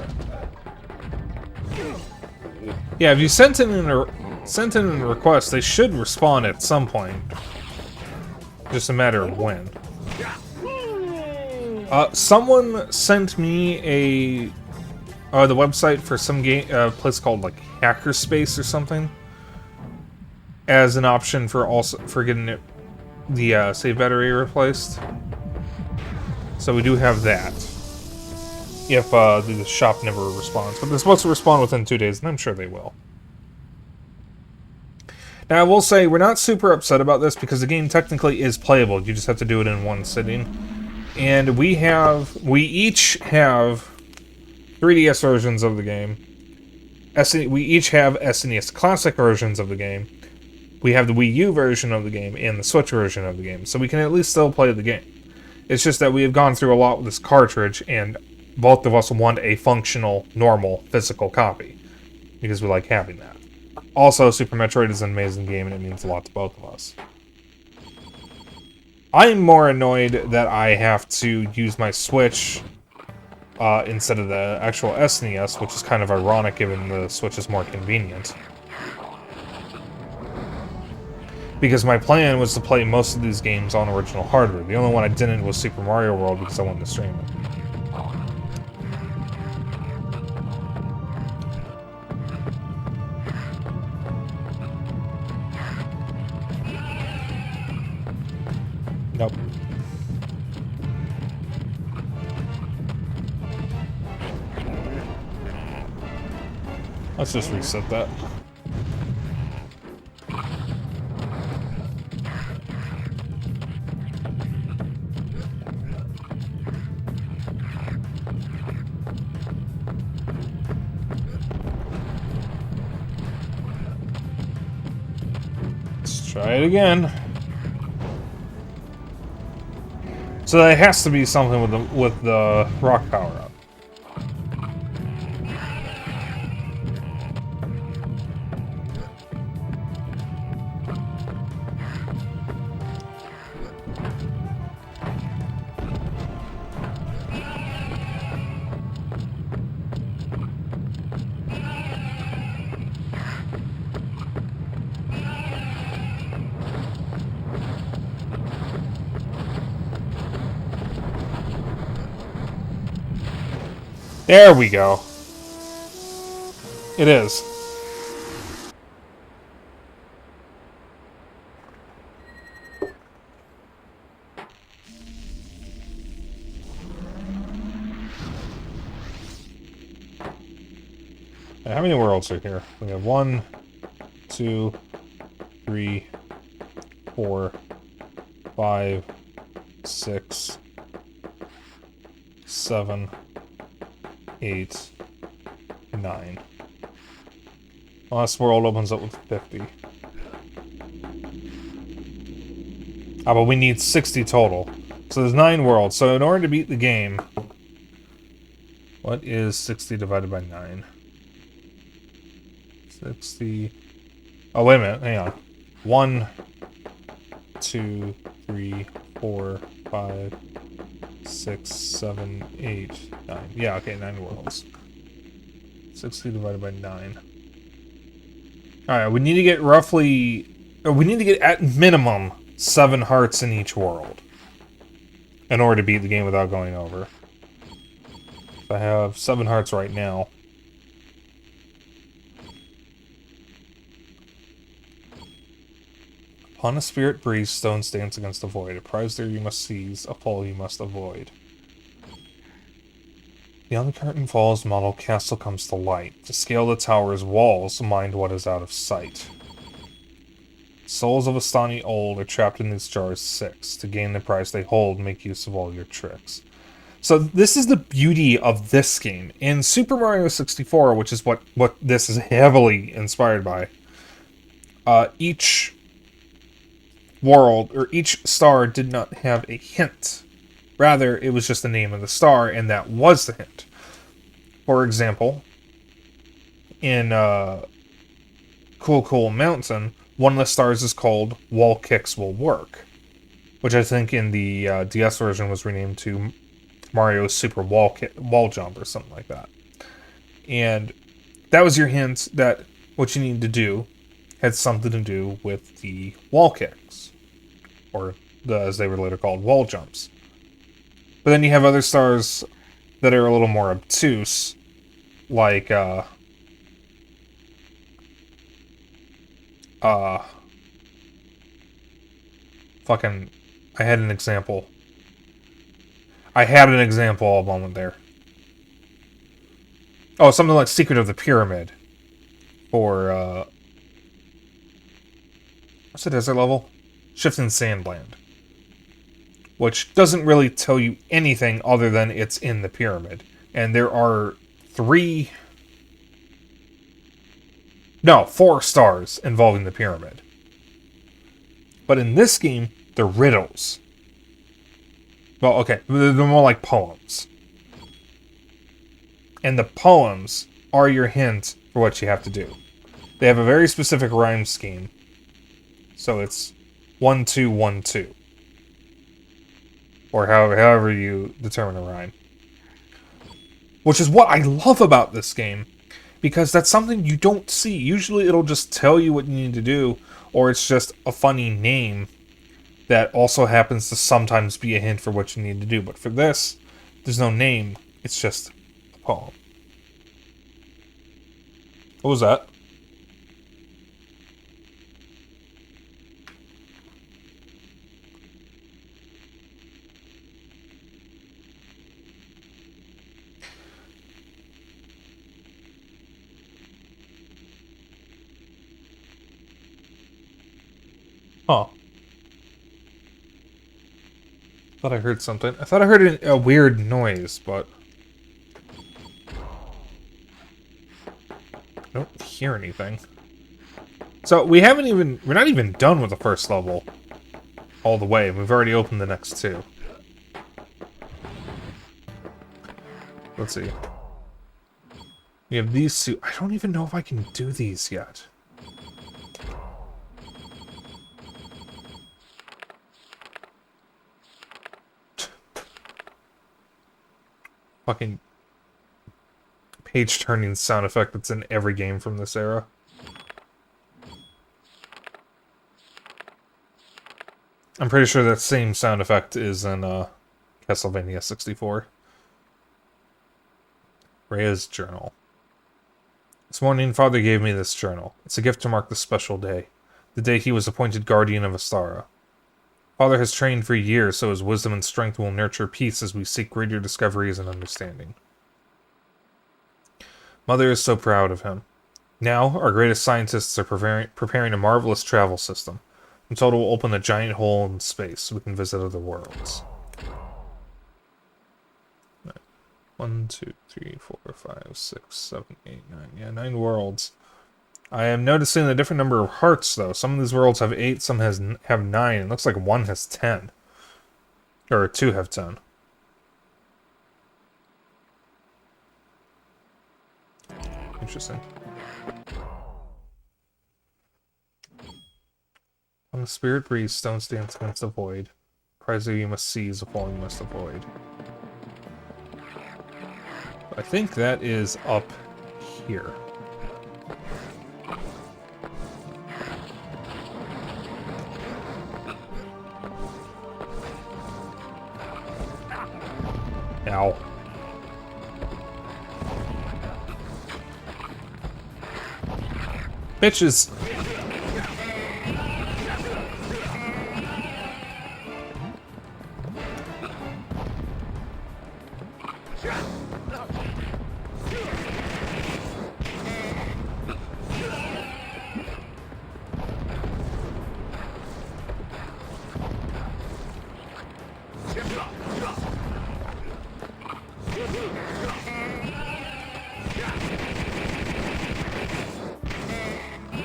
Yeah, if you sent in a request, they should respond at some point. Just a matter of when. Someone sent me the website for some game place called like Hackerspace or something as an option for getting the save battery replaced. So we do have that. If the shop never responds. But they're supposed to respond within 2 days, and I'm sure they will. Now, I will say, we're not super upset about this, because the game technically is playable. You just have to do it in one sitting. And we each have 3DS versions of the game. We each have SNES Classic versions of the game. We have the Wii U version of the game, and the Switch version of the game. So we can at least still play the game. It's just that we have gone through a lot with this cartridge, and both of us want a functional, normal, physical copy. Because we like having that. Also, Super Metroid is an amazing game, and it means a lot to both of us. I am more annoyed that I have to use my Switch instead of the actual SNES, which is kind of ironic given the Switch is more convenient. Because my plan was to play most of these games on original hardware. The only one I didn't was Super Mario World because I wanted to stream it. Nope. Let's just reset that. Let's try it again. So that has to be something with the rock power up. There we go. It is. Now, how many worlds are here? We have 1, 2, 3, 4, 5, 6, 7, 8, 9. Last world opens up with 50. Ah, but we need 60 total. So there's 9 worlds. So in order to beat the game, what is 60 divided by 9? 60... Oh, wait a minute. Hang on. 1, 2, 3, 4, 5, 6, 7, 8, 9. Yeah, okay, 9 worlds. 60 divided by 9. Alright, we need to get roughly... we need to get, at minimum, 7 hearts in each world. In order to beat the game without going over. I have 7 hearts right now. Upon a spirit breeze, stones dance against the void. A prize there you must seize, a pole you must avoid. Beyond the curtain falls, model castle comes to light. To scale the tower's walls, mind what is out of sight. Souls of Astani old are trapped in these jars 6. To gain the prize they hold, make use of all your tricks. So this is the beauty of this game. In Super Mario 64, which is what this is heavily inspired by, each world, or each star did not have a hint. Rather, it was just the name of the star, and that was the hint. For example, in Cool Mountain, one of the stars is called Wall Kicks Will Work, which I think in the DS version was renamed to Mario's Super Wall Jump or something like that. And that was your hint that what you needed to do had something to do with the wall kicks, or as they were later called, wall jumps. But then you have other stars that are a little more obtuse, like fucking, I had an example a moment there. Oh, something like Secret of the Pyramid. Or, what's the desert level? Shifting Sandland. Which doesn't really tell you anything other than it's in the pyramid. And there are 4 stars involving the pyramid. But in this game, they're riddles. Well, okay, they're more like poems. And the poems are your hint for what you have to do. They have a very specific rhyme scheme. So it's 1, 2, 1, 2. Or however you determine a rhyme. Which is what I love about this game. Because that's something you don't see. Usually it'll just tell you what you need to do. Or it's just a funny name that also happens to sometimes be a hint for what you need to do. But for this, there's no name. It's just a poem. What was that? Huh. Thought I heard something. I thought I heard a weird noise, but I don't hear anything. So we're not even done with the first level all the way. We've already opened the next 2. Let's see. We have these 2. I don't even know if I can do these yet. Fucking page-turning sound effect that's in every game from this era. I'm pretty sure that same sound effect is in Castlevania 64. Rhea's journal. This morning, Father gave me this journal. It's a gift to mark the special day. The day he was appointed guardian of Astara. Father has trained for years, so his wisdom and strength will nurture peace as we seek greater discoveries and understanding. Mother is so proud of him. Now, our greatest scientists are preparing a marvelous travel system. In total, will open a giant hole in space so we can visit other worlds. 1, 2, 3, 4, 5, 6, 7, 8, 9. Yeah, 9 worlds. I am noticing a different number of hearts, though. Some of these worlds have 8, some have 9. It looks like one has 10. Or 2 have 10. Interesting. On the spirit breeze, stones dance against the void. Prize you must seize, a fall you must avoid. I think that is up here. Ow. Bitches!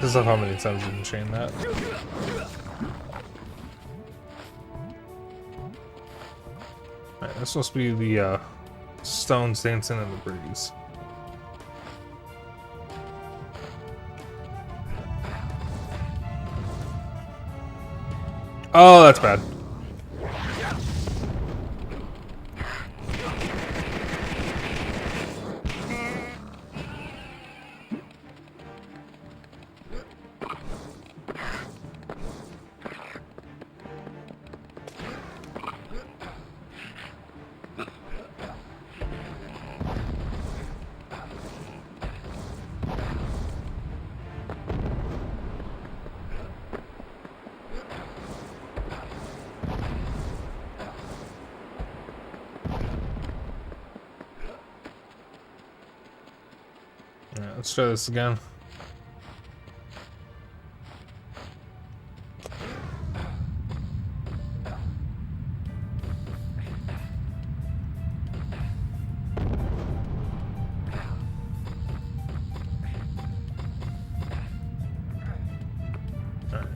This is how many times you can chain that. Alright, that's supposed to be the stones dancing in the breeze. Oh, that's bad. Alright, let's try this again. Alright.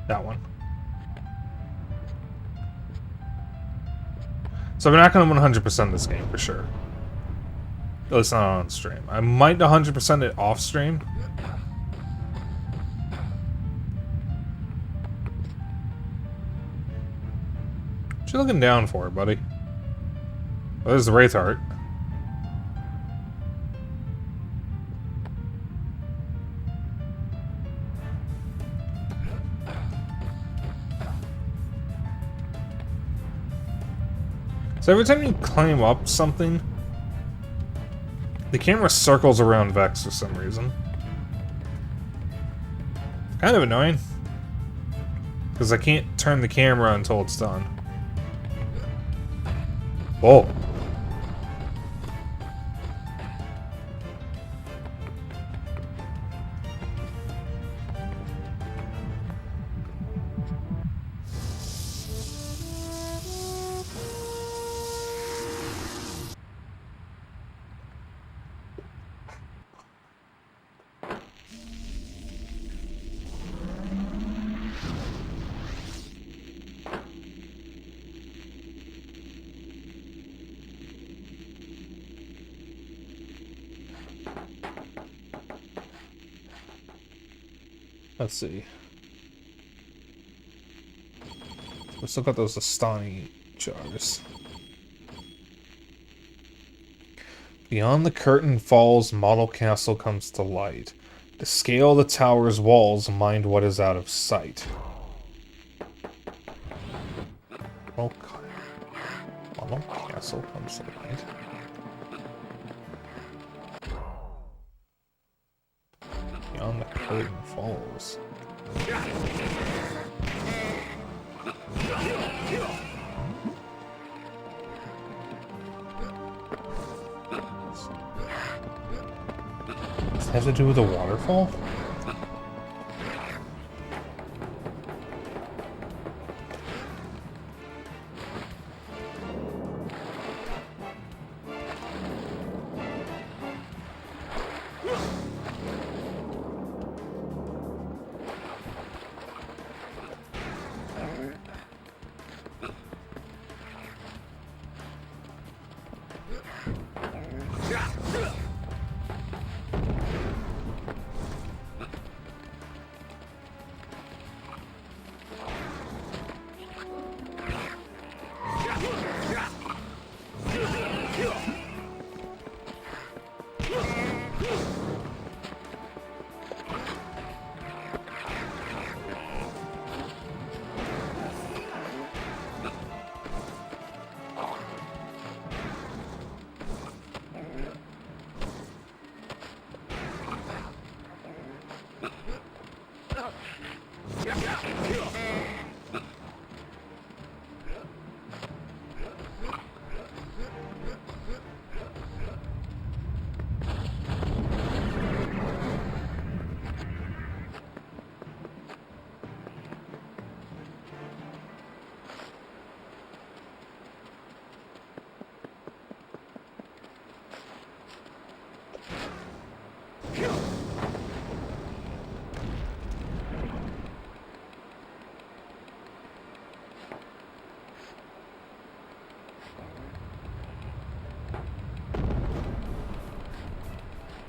That one. So I'm not going to 100% this game for sure. At least not on stream. I might 100% it off stream. What you looking down for, buddy? Oh, there's the Wraith Heart. So every time you climb up something, the camera circles around Vexx for some reason. Kind of annoying. Because I can't turn the camera until it's done. Whoa. Let's see. Let's look at those Astani jars. Beyond the curtain falls, model castle comes to light. To scale the tower's walls, mind what is out of sight. Model castle comes to light. Beyond the curtain falls. have to do with a waterfall?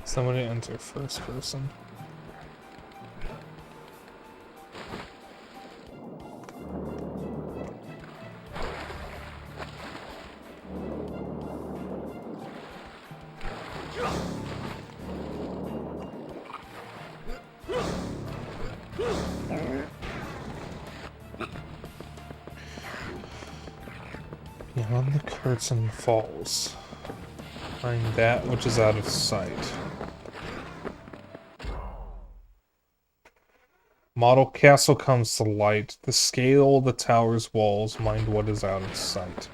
Somebody enter first person. Beyond the curtain falls. Find that which is out of sight. Model castle comes to light. The scale of the tower's walls. Mind what is out of sight.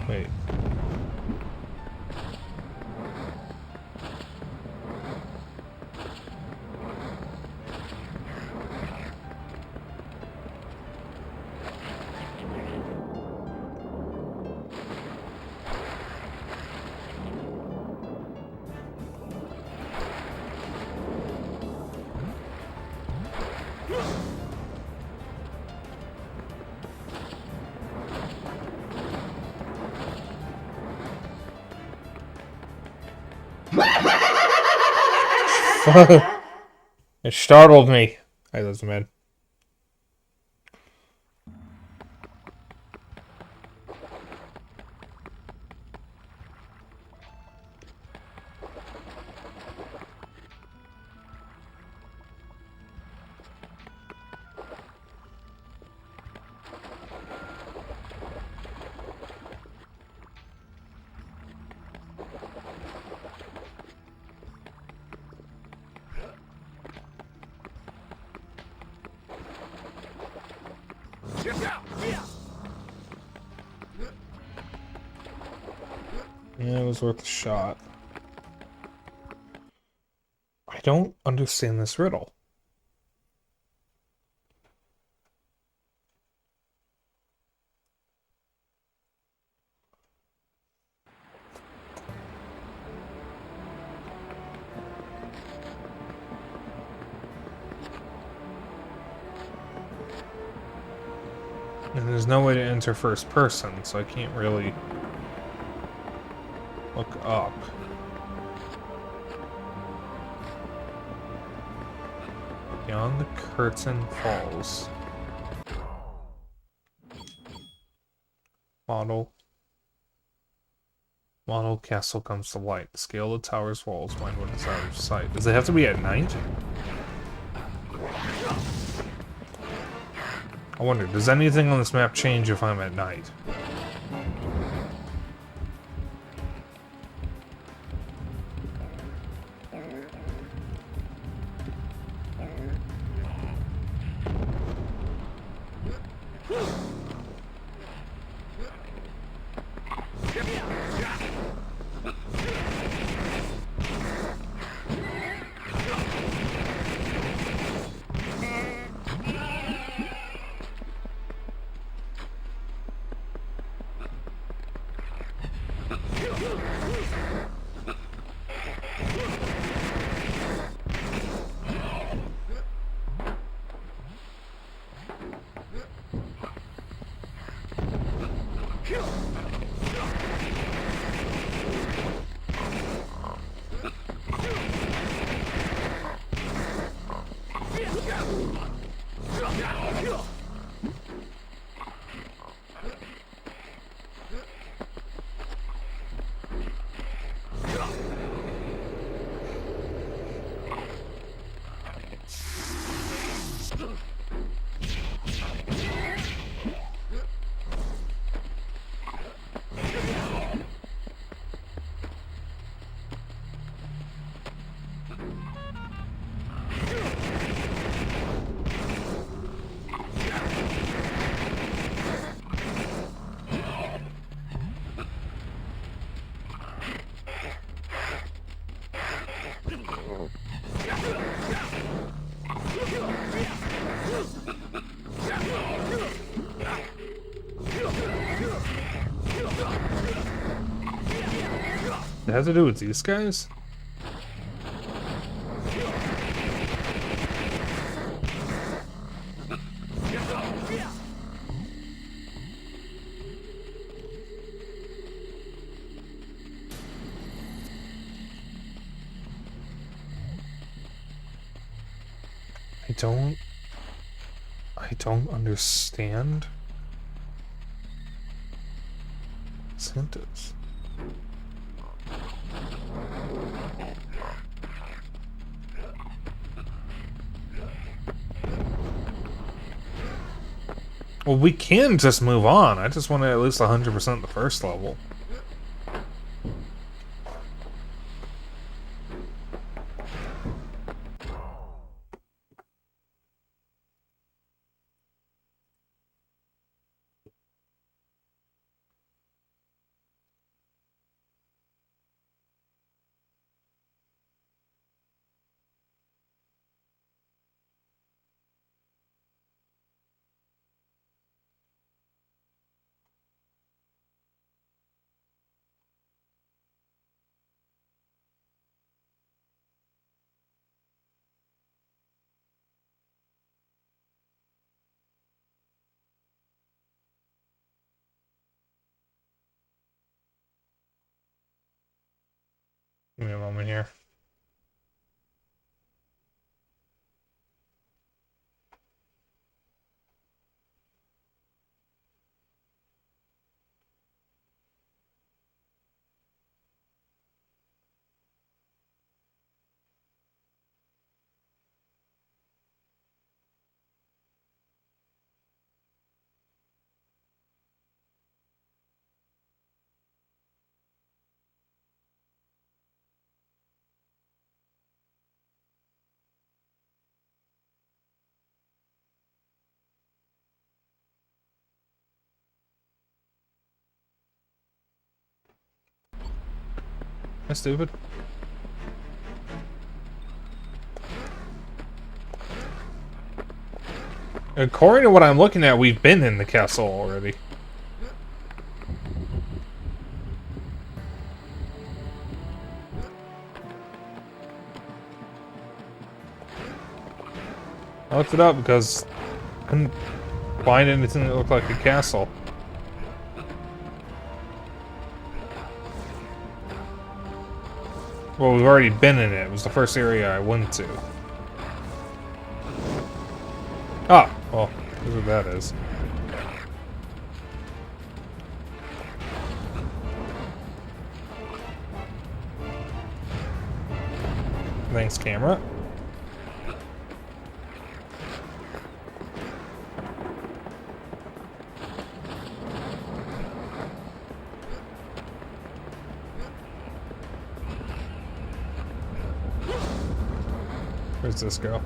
Wait. It startled me. Hey, that's man. Yeah, it was worth a shot. I don't understand this riddle. And there's no way to enter first person, so I can't really look up. Beyond the curtain falls. Model castle comes to light. Scale the tower's walls. Find what is out of sight. Does it have to be at night? I wonder, does anything on this map change if I'm at night? It has to do with these guys? I don't understand. Santas. Well, we can just move on. I just want to at least 100% the first level. Give me a moment here. That's stupid. According to what I'm looking at, we've been in the castle already. I looked it up because I couldn't find anything that looked like a castle. Well, we've already been in it. It was the first area I went to. Ah, well, here's what that is. Thanks, camera. Where's this go?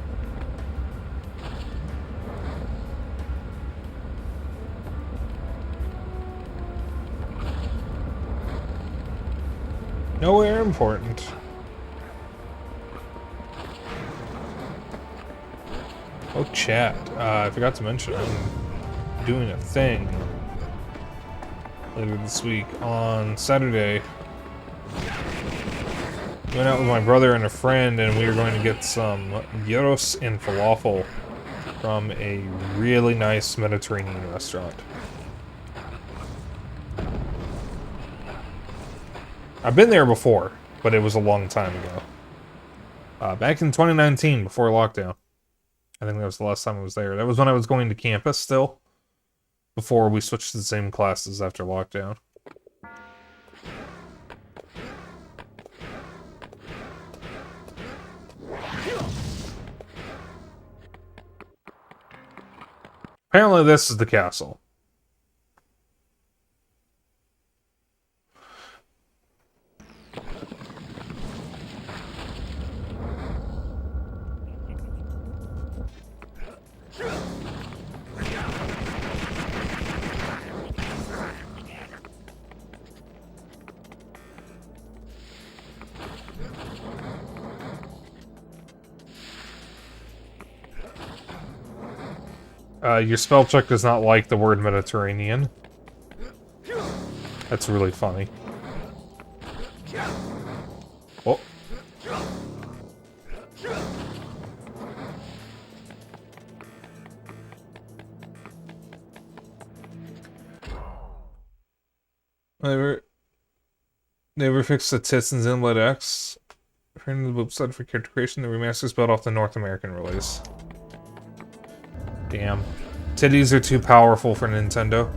Nowhere important. Oh, chat. I forgot to mention, I'm doing a thing later this week. On Saturday, went out with my brother and a friend, and we were going to get some gyros and falafel from a really nice Mediterranean restaurant. I've been there before, but it was a long time ago. Back in 2019, before lockdown. I think that was the last time I was there. That was when I was going to campus still, before we switched to the same classes after lockdown. Apparently this is the castle. Your spell check does not like the word Mediterranean. That's really funny. Oh. Never fixed the tits in Inlet X. Returning to the website for character creation, the remaster's built off the North American release. Damn. Titties are too powerful for Nintendo.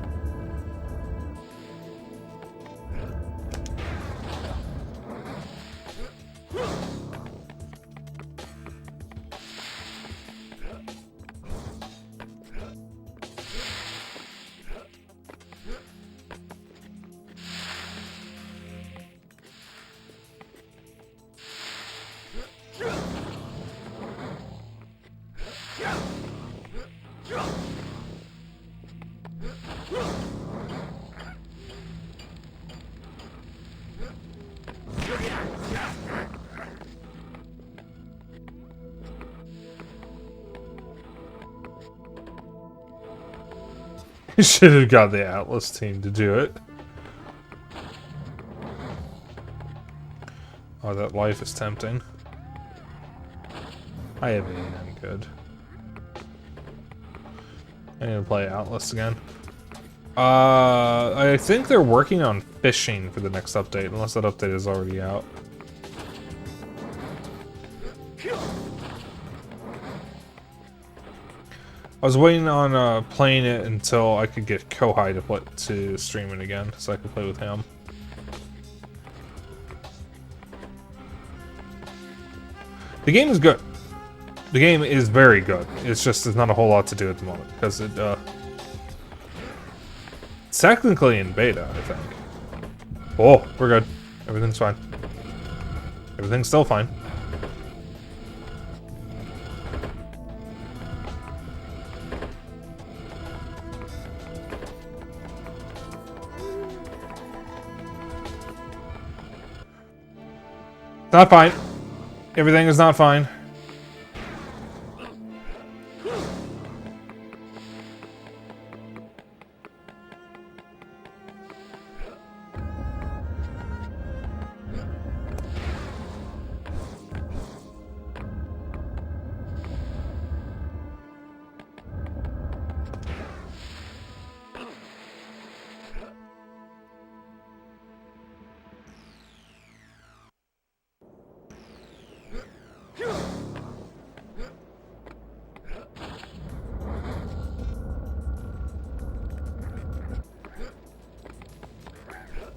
You should have got the Atlas team to do it. Oh, that life is tempting. I have I'm good. I need to play Atlas again. I think they're working on fishing for the next update, unless that update is already out. I was waiting on playing it until I could get Kohai to stream it again, so I could play with him. The game is good. The game is very good. It's just there's not a whole lot to do at the moment because it's technically in beta, I think. Oh, we're good. Everything's fine. Everything's still fine. Not fine. Everything is not fine.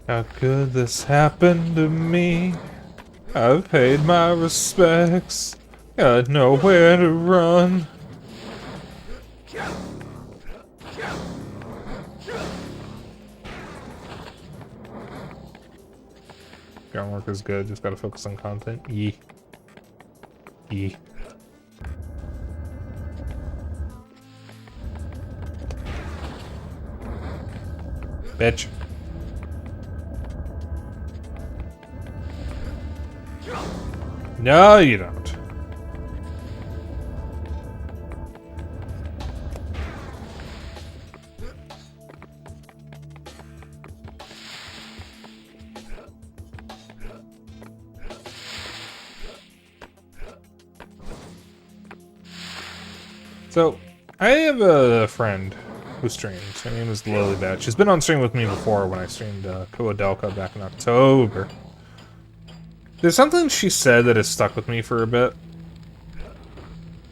How could this happen to me? I've paid my respects. Got nowhere to run. Groundwork is good, just gotta focus on content. Yee. Yee. Bitch. No, you don't. So, I have a friend who streams. Her name is Lilybet. She's been on stream with me before when I streamed Koadelka back in October. There's something she said that has stuck with me for a bit.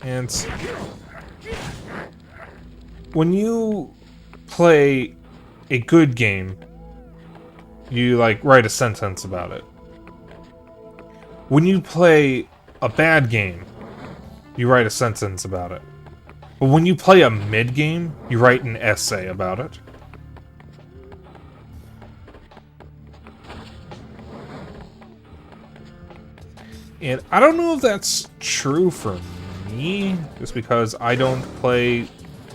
And when you play a good game, you like write a sentence about it. When you play a bad game, you write a sentence about it. But when you play a mid game, you write an essay about it. And I don't know if that's true for me, just because I don't play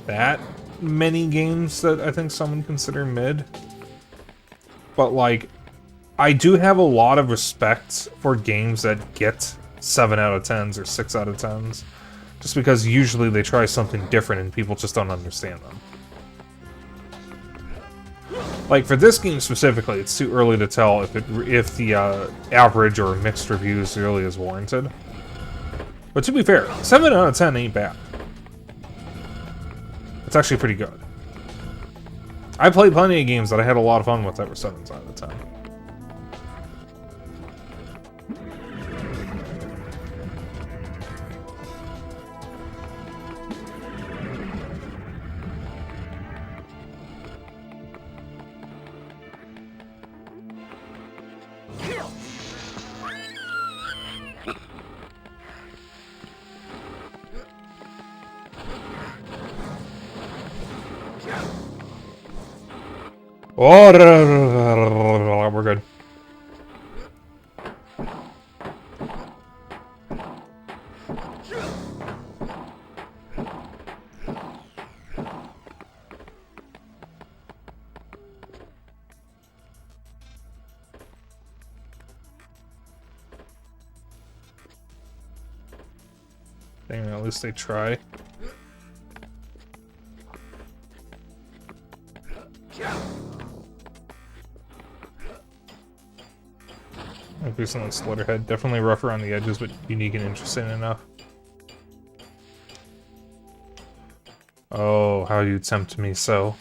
that many games that I think some would consider mid. But, like, I do have a lot of respect for games that get 7 out of 10s or 6 out of 10s. Just Just because usually they try something different and people just don't understand them. Like, for this game specifically, it's too early to tell if the average or mixed reviews really is warranted. But to be fair, 7 out of 10 ain't bad. It's actually pretty good. I played plenty of games that I had a lot of fun with that were 7s out of 10. Oh, we're good. Dang, at least they try. Increasing the Slitterhead. Definitely rough around the edges, but unique and interesting enough. Oh, how you tempt me so.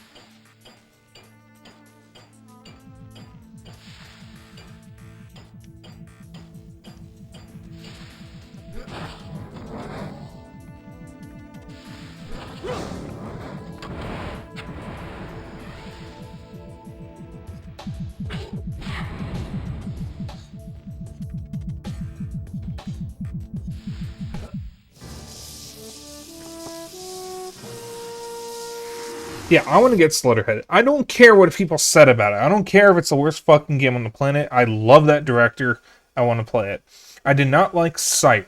Yeah, I want to get Slitterhead. I don't care what people said about it. I don't care if it's the worst fucking game on the planet. I love that director. I want to play it. I did not like Siren.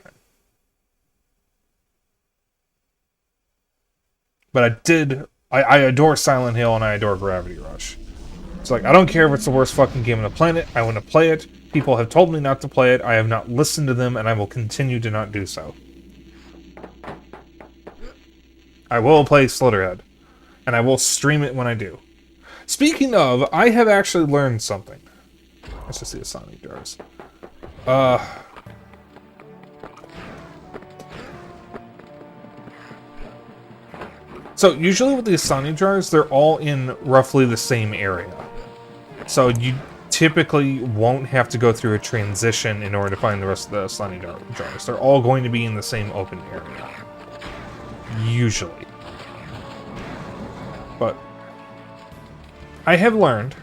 But I did... I adore Silent Hill and I adore Gravity Rush. It's like, I don't care if it's the worst fucking game on the planet. I want to play it. People have told me not to play it. I have not listened to them, and I will continue to not do so. I will play Slitterhead. And I will stream it when I do. Speaking of, I have actually learned something. Let's just see the Sonic jars. So usually with these Sonic jars, they're all in roughly the same area. So you typically won't have to go through a transition in order to find the rest of the Sonic jars. They're all going to be in the same open area. Usually. But I have learned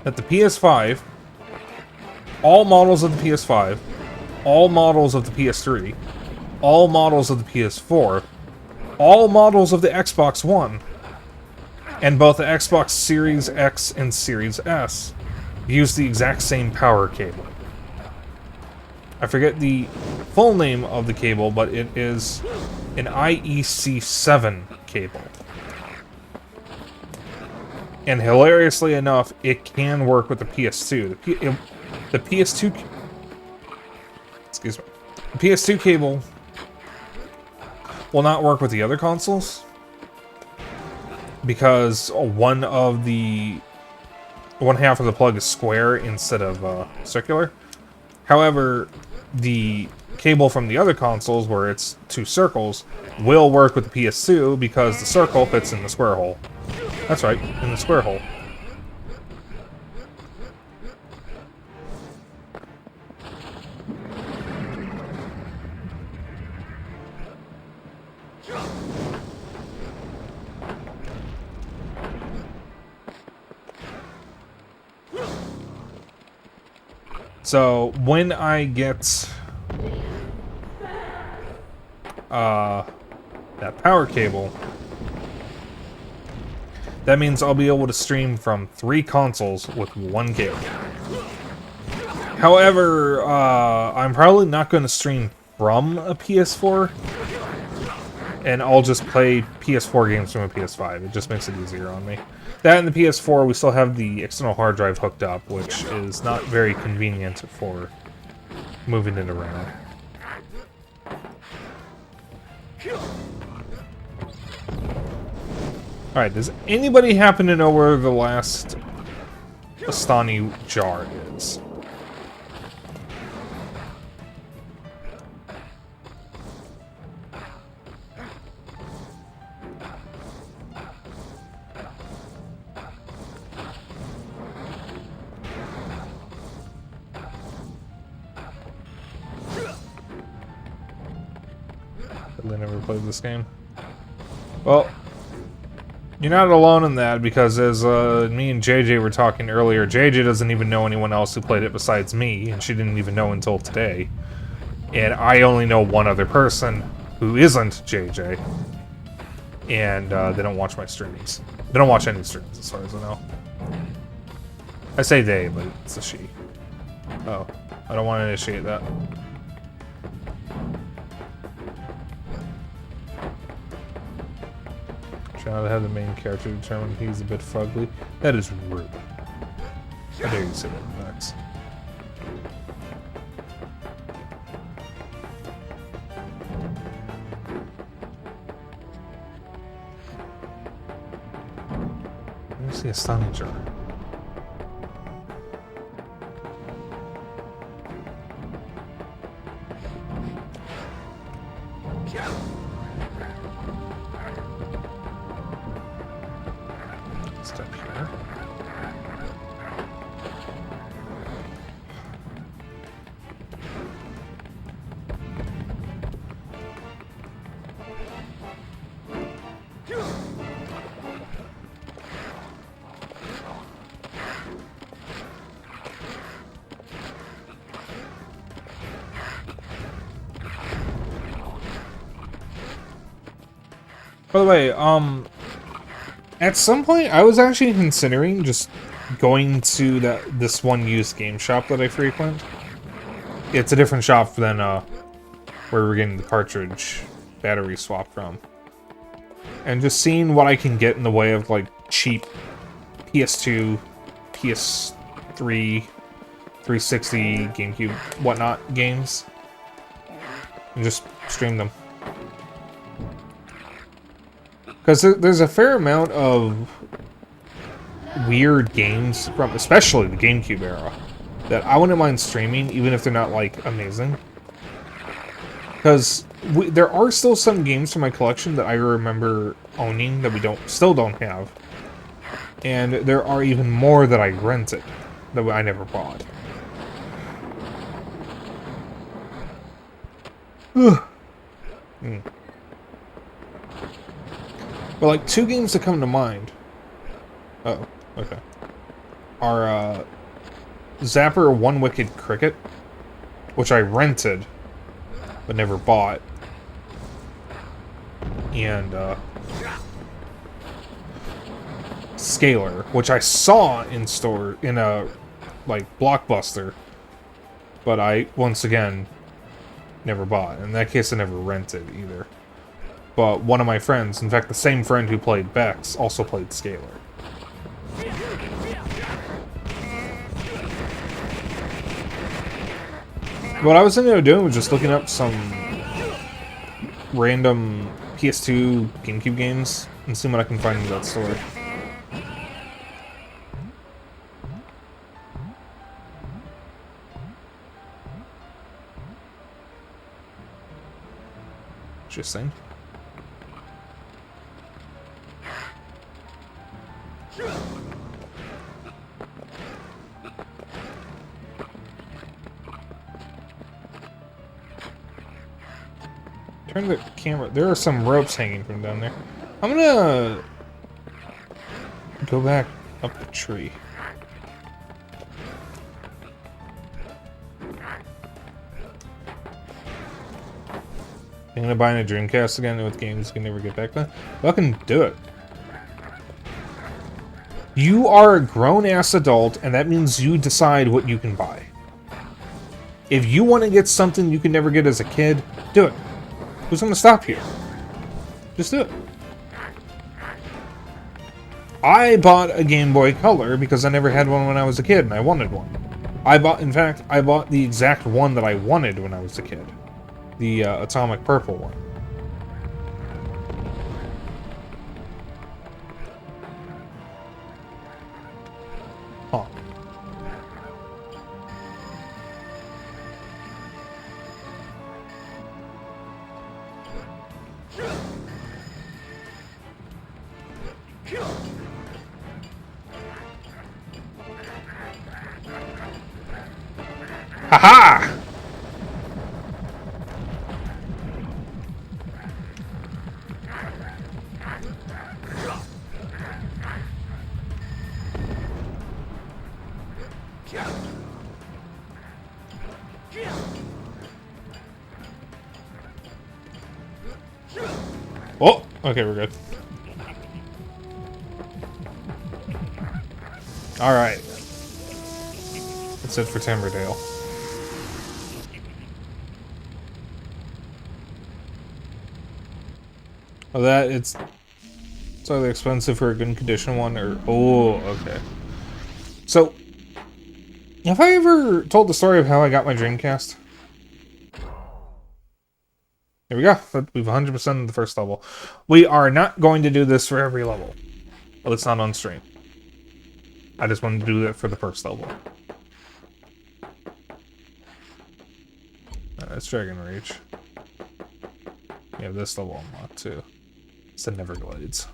that the PS5, all models of the PS5, all models of the PS3, all models of the PS4, all models of the Xbox One, and both the Xbox Series X and Series S use the exact same power cable. I forget the full name of the cable, but it is an IEC7 cable. And hilariously enough, it can work with the PS2. The PS2... Excuse me. The PS2 cable will not work with the other consoles because one half of the plug is square instead of circular. However, the cable from the other consoles, where it's two circles, will work with the PS2 because the circle fits in the square hole. That's right, in the square hole. So, when I get that power cable, that means I'll be able to stream from 3 consoles with 1 cable. However, I'm probably not going to stream from a PS4, and I'll just play PS4 games from a PS5. It just makes it easier on me. That and the PS4, we still have the external hard drive hooked up, which is not very convenient for moving it around. Alright, does anybody happen to know where the last Astani jar is? I never played this game. Well, you're not alone in that, because as me and JJ were talking earlier, JJ doesn't even know anyone else who played it besides me, and she didn't even know until today. And I only know one other person who isn't JJ, and they don't watch my streams. They don't watch any streams, as far as I know. I say they, but it's a she. Oh, I don't want to initiate that. Trying to have the main character determine he's a bit fugly. That is rude. How dare you say that, Vexx? Let me see a stunning jar. Step here. By the way, at some point I was actually considering just going to this one used game shop that I frequent. It's a different shop than where we're getting the cartridge battery swapped from. And just seeing what I can get in the way of like cheap PS2, PS3, 360, GameCube, whatnot games. And just stream them. Because there's a fair amount of weird games from, especially the GameCube era, that I wouldn't mind streaming, even if they're not, like, amazing. Because there are still some games from my collection that I remember owning that we still don't have. And there are even more that I rented that I never bought. But, like, two games that come to mind... Oh, okay. Are, Zapper One Wicked Cricket, which I rented, but never bought. And, Scalar, which I saw in store, in a, like, Blockbuster, but I, once again, never bought. In that case, I never rented, either. But one of my friends, in fact the same friend who played Vexx, also played Scalar. What I was thinking of doing was just looking up some random PS2 GameCube games and seeing what I can find in that store. Interesting. Turn the camera. There are some ropes hanging from down there. I'm gonna go back up the tree. I'm gonna buy a Dreamcast again with games you can never get back to. Fucking do it. You are a grown-ass adult, and that means you decide what you can buy. If you want to get something you could never get as a kid, do it. Who's gonna stop you? Just do it. I bought a Game Boy Color because I never had one when I was a kid, and I wanted one. In fact, I bought the exact one that I wanted when I was a kid. The atomic purple one. Huh. Ha-ha! Oh, okay, we're good. All right. That's it for Timberdale. Oh, it's either expensive for a good condition one or okay. So, have I ever told the story of how I got my Dreamcast? Here we go. We've 100% of the first level. We are not going to do this for every level. Well, it's not on stream. I just wanted to do it for the first level. It's Dragon Rage. We have this level unlocked too. It's the Neverglades.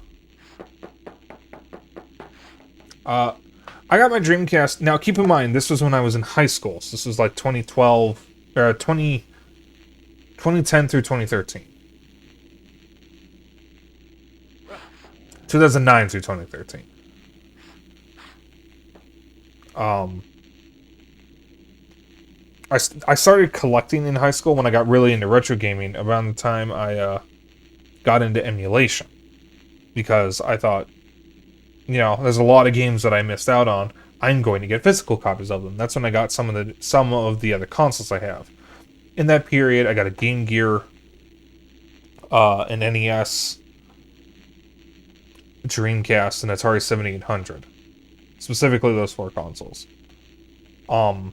I got my Dreamcast. Now, keep in mind, this was when I was in high school. So this was like 2012, 2010 through 2013. 2009 through 2013. I started collecting in high school when I got really into retro gaming around the time I got into emulation. Because I thought, you know, there's a lot of games that I missed out on. I'm going to get physical copies of them. That's when I got some of the other consoles I have. In that period, I got a Game Gear, an NES, Dreamcast, and Atari 7800. Specifically those 4 consoles. And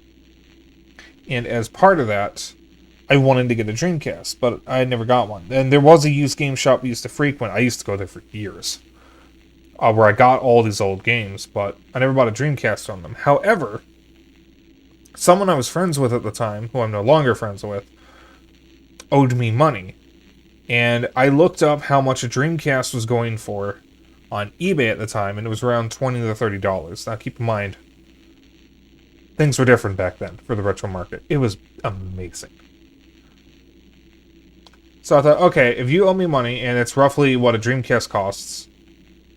as part of that, I wanted to get a Dreamcast, but I had never got one. And there was a used game shop we used to frequent. I used to go there for years. Where I got all these old games, but I never bought a Dreamcast from them. However, someone I was friends with at the time, who I'm no longer friends with, owed me money. And I looked up how much a Dreamcast was going for on eBay at the time, and it was around $20 to $30. Now, keep in mind, things were different back then for the retro market. It was amazing. So I thought, okay, if you owe me money, and it's roughly what a Dreamcast costs,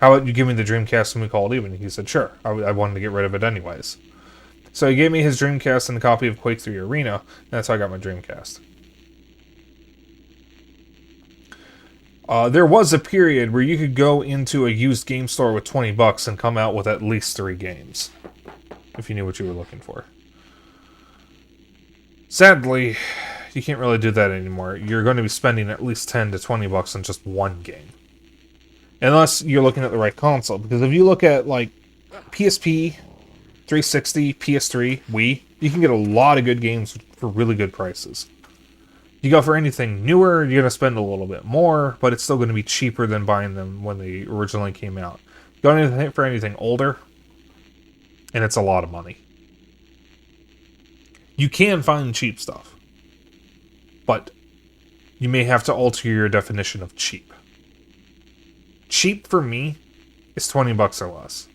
how about you give me the Dreamcast and we call it even? He said, sure. I wanted to get rid of it anyways. So he gave me his Dreamcast and a copy of Quake 3 Arena, and that's how I got my Dreamcast. There was a period where you could go into a used game store with $20 and come out with at least 3 games. If you knew what you were looking for. Sadly, you can't really do that anymore. You're going to be spending at least $10 to $20 on just one game. Unless you're looking at the right console. Because if you look at, like, PSP, 360, PS3, Wii, you can get a lot of good games for really good prices. You go for anything newer, you're going to spend a little bit more, but it's still going to be cheaper than buying them when they originally came out. Going for anything older, and it's a lot of money. You can find cheap stuff, but you may have to alter your definition of cheap. Cheap for me is $20 or less.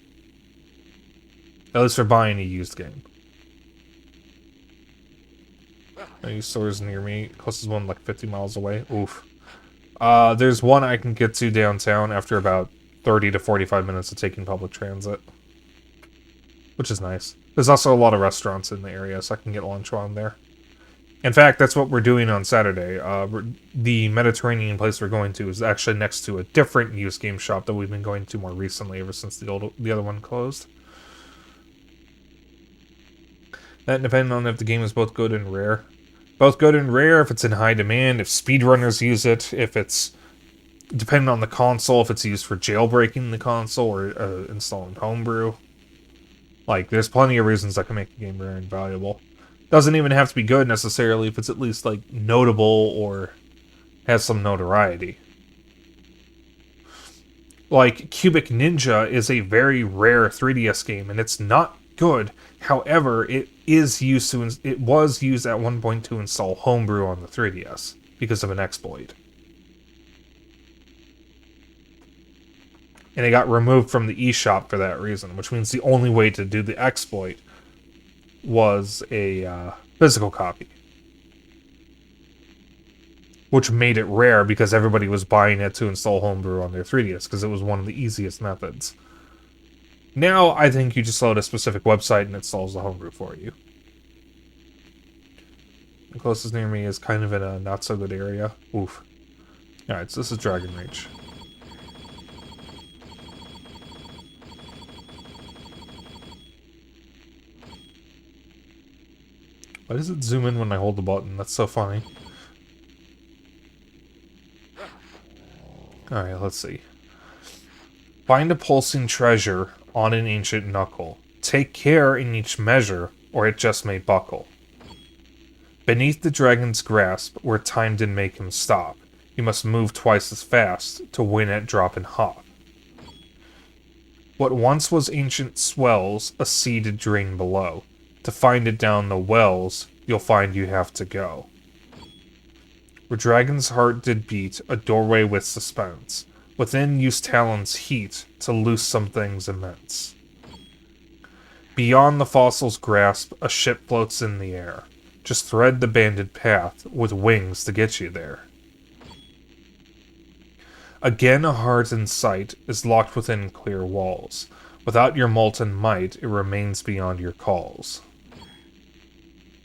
At least for buying a used game. Any stores near me? Closest one like 50 miles away. Oof. There's one I can get to downtown after about 30 to 45 minutes of taking public transit. Which is nice. There's also a lot of restaurants in the area, so I can get lunch while I'm there. In fact, that's what we're doing on Saturday. The Mediterranean place we're going to is actually next to a different used game shop that we've been going to more recently, ever since the other one closed. That depending on if the game is both good and rare. Both good and rare, if it's in high demand, if speedrunners use it, if it's depending on the console, if it's used for jailbreaking the console or installing homebrew. Like, there's plenty of reasons that can make a game rare and valuable. Doesn't even have to be good necessarily if it's at least, like, notable or has some notoriety. Like, Cubic Ninja is a very rare 3DS game, and it's not good. However, it was used at one point to install homebrew on the 3DS because of an exploit. And it got removed from the eShop for that reason, which means the only way to do the exploit was a physical copy. Which made it rare because everybody was buying it to install homebrew on their 3DS because it was one of the easiest methods. Now, I think you just load a specific website and it installs the homebrew for you. The closest near me is kind of in a not-so-good area. Oof. Alright, so this is Dragon Reach. Why does it zoom in when I hold the button? That's so funny. Alright, let's see. Find a pulsing treasure on an ancient knuckle. Take care in each measure, or it just may buckle. Beneath the dragon's grasp, where time did make him stop, you must move twice as fast to win at drop and hop. What once was ancient swells, a sea did drain below. To find it down the wells, you'll find you have to go. Where dragon's heart did beat, a doorway with suspense. Within use talon's heat to loose some things immense. Beyond the fossil's grasp, a ship floats in the air. Just thread the banded path with wings to get you there. Again a heart in sight is locked within clear walls. Without your molten might, it remains beyond your calls.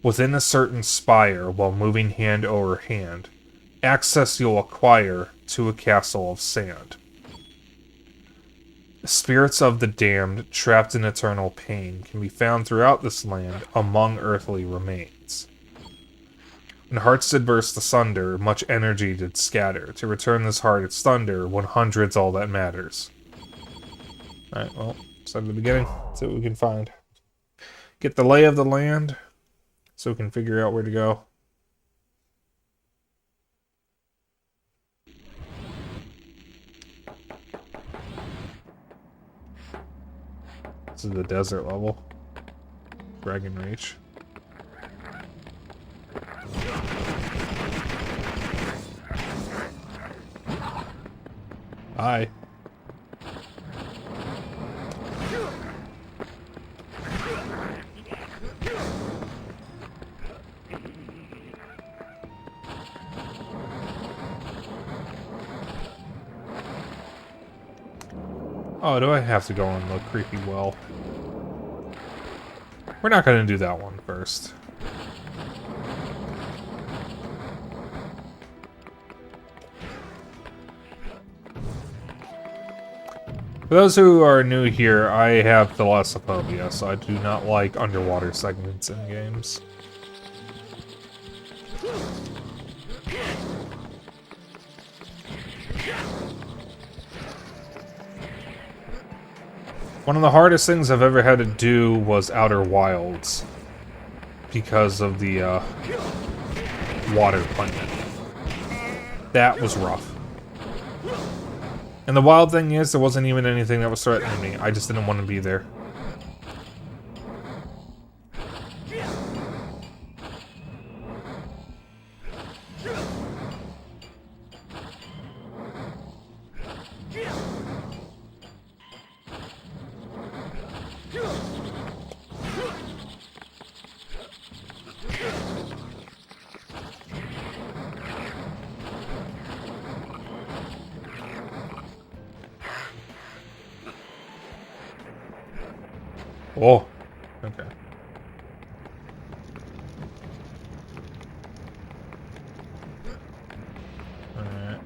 Within a certain spire, while moving hand over hand, access you'll acquire to a castle of sand. Spirits of the damned, trapped in eternal pain, can be found throughout this land among earthly remains. When hearts did burst asunder, much energy did scatter. To return this heart its thunder, 100's all that matters. Alright, well, start at the beginning. See what we can find. Get the lay of the land, so we can figure out where to go. This is the desert level. Dragon Reach. Hi. Oh, do I have to go in the creepy well? We're not going to do that one first. For those who are new here, I have thalassophobia, so I do not like underwater segments in games. One of the hardest things I've ever had to do was Outer Wilds because of the water planet. That was rough. And the wild thing is, there wasn't even anything that was threatening me. I just didn't want to be there. Oh, okay. Alright.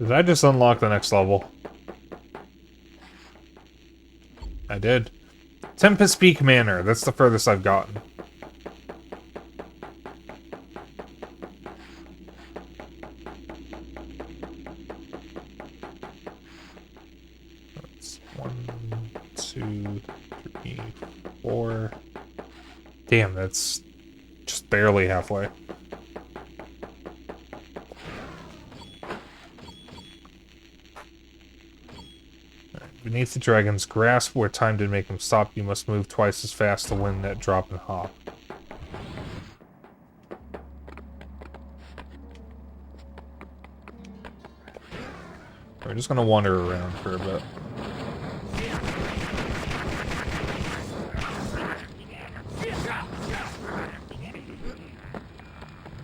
Did I just unlock the next level? I did. Tempest Peak Manor. That's the furthest I've gotten. That's 1, 2, 3, 4. Damn, that's just barely halfway. Beneath the dragon's grasp, where time did make him stop, you must move twice as fast to win that drop and hop. We're just gonna wander around for a bit.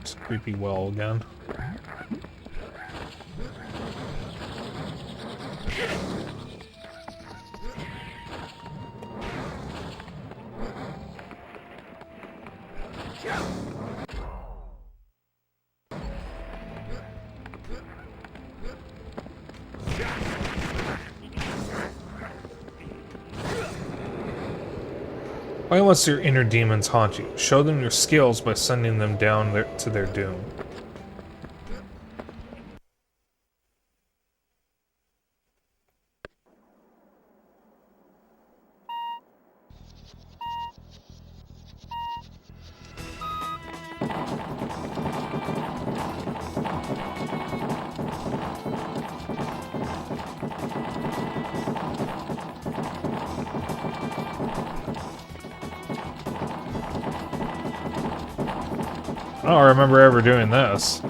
It's a creepy well again. Why must your inner demons haunt you? Show them your skills by sending them down to their doom. I don't remember ever doing this.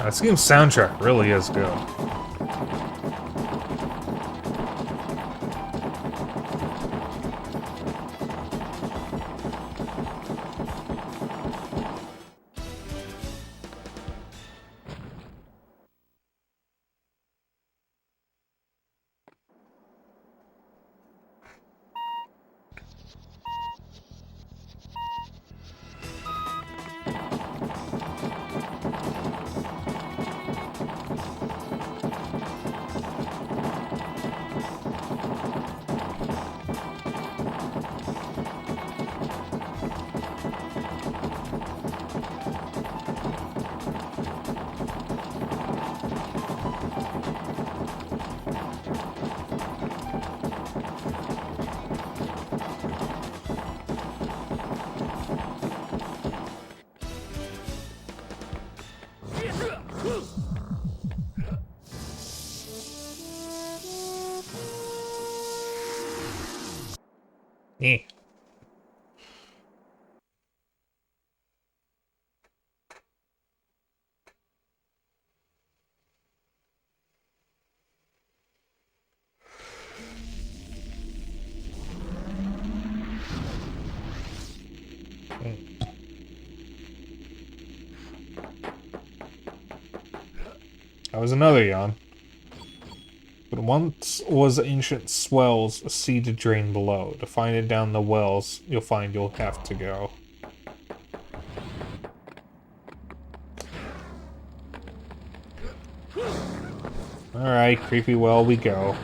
This game's soundtrack really is good. Eh. That was another yawn. But once was ancient swells, a sea to drain below. To find it down the wells, you'll find you'll have to go. Alright, creepy well we go.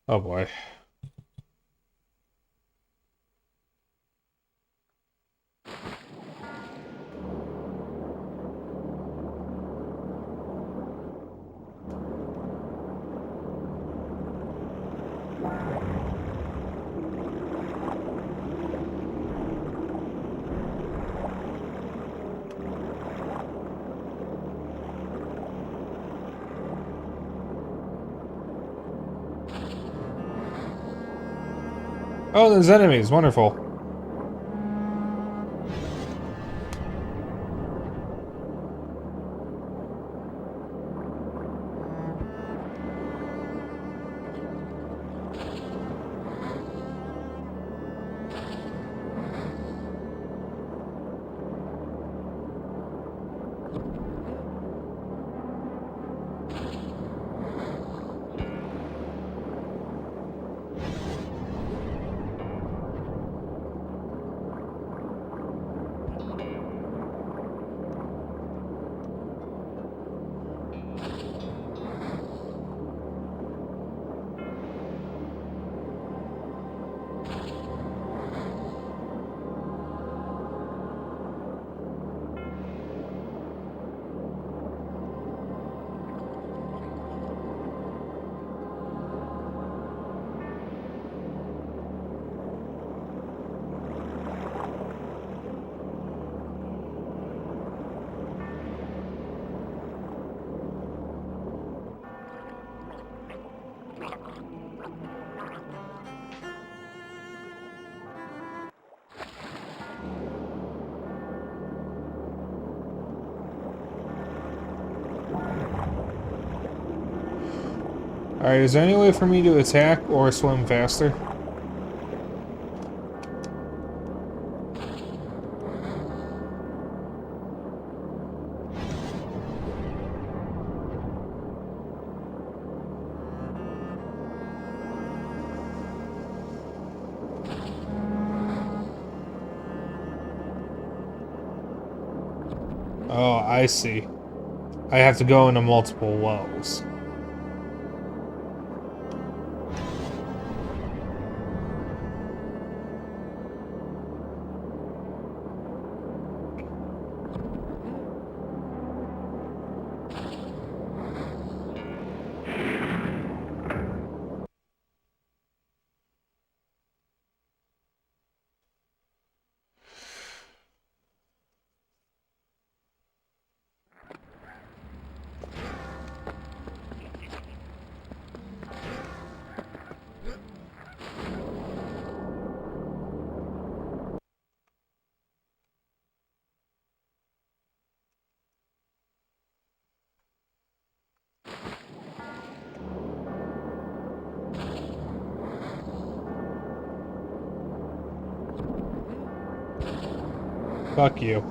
Oh boy. Oh, there's enemies. Wonderful. Alright, is there any way for me to attack or swim faster? Oh, I see. I have to go into multiple wells. Fuck you.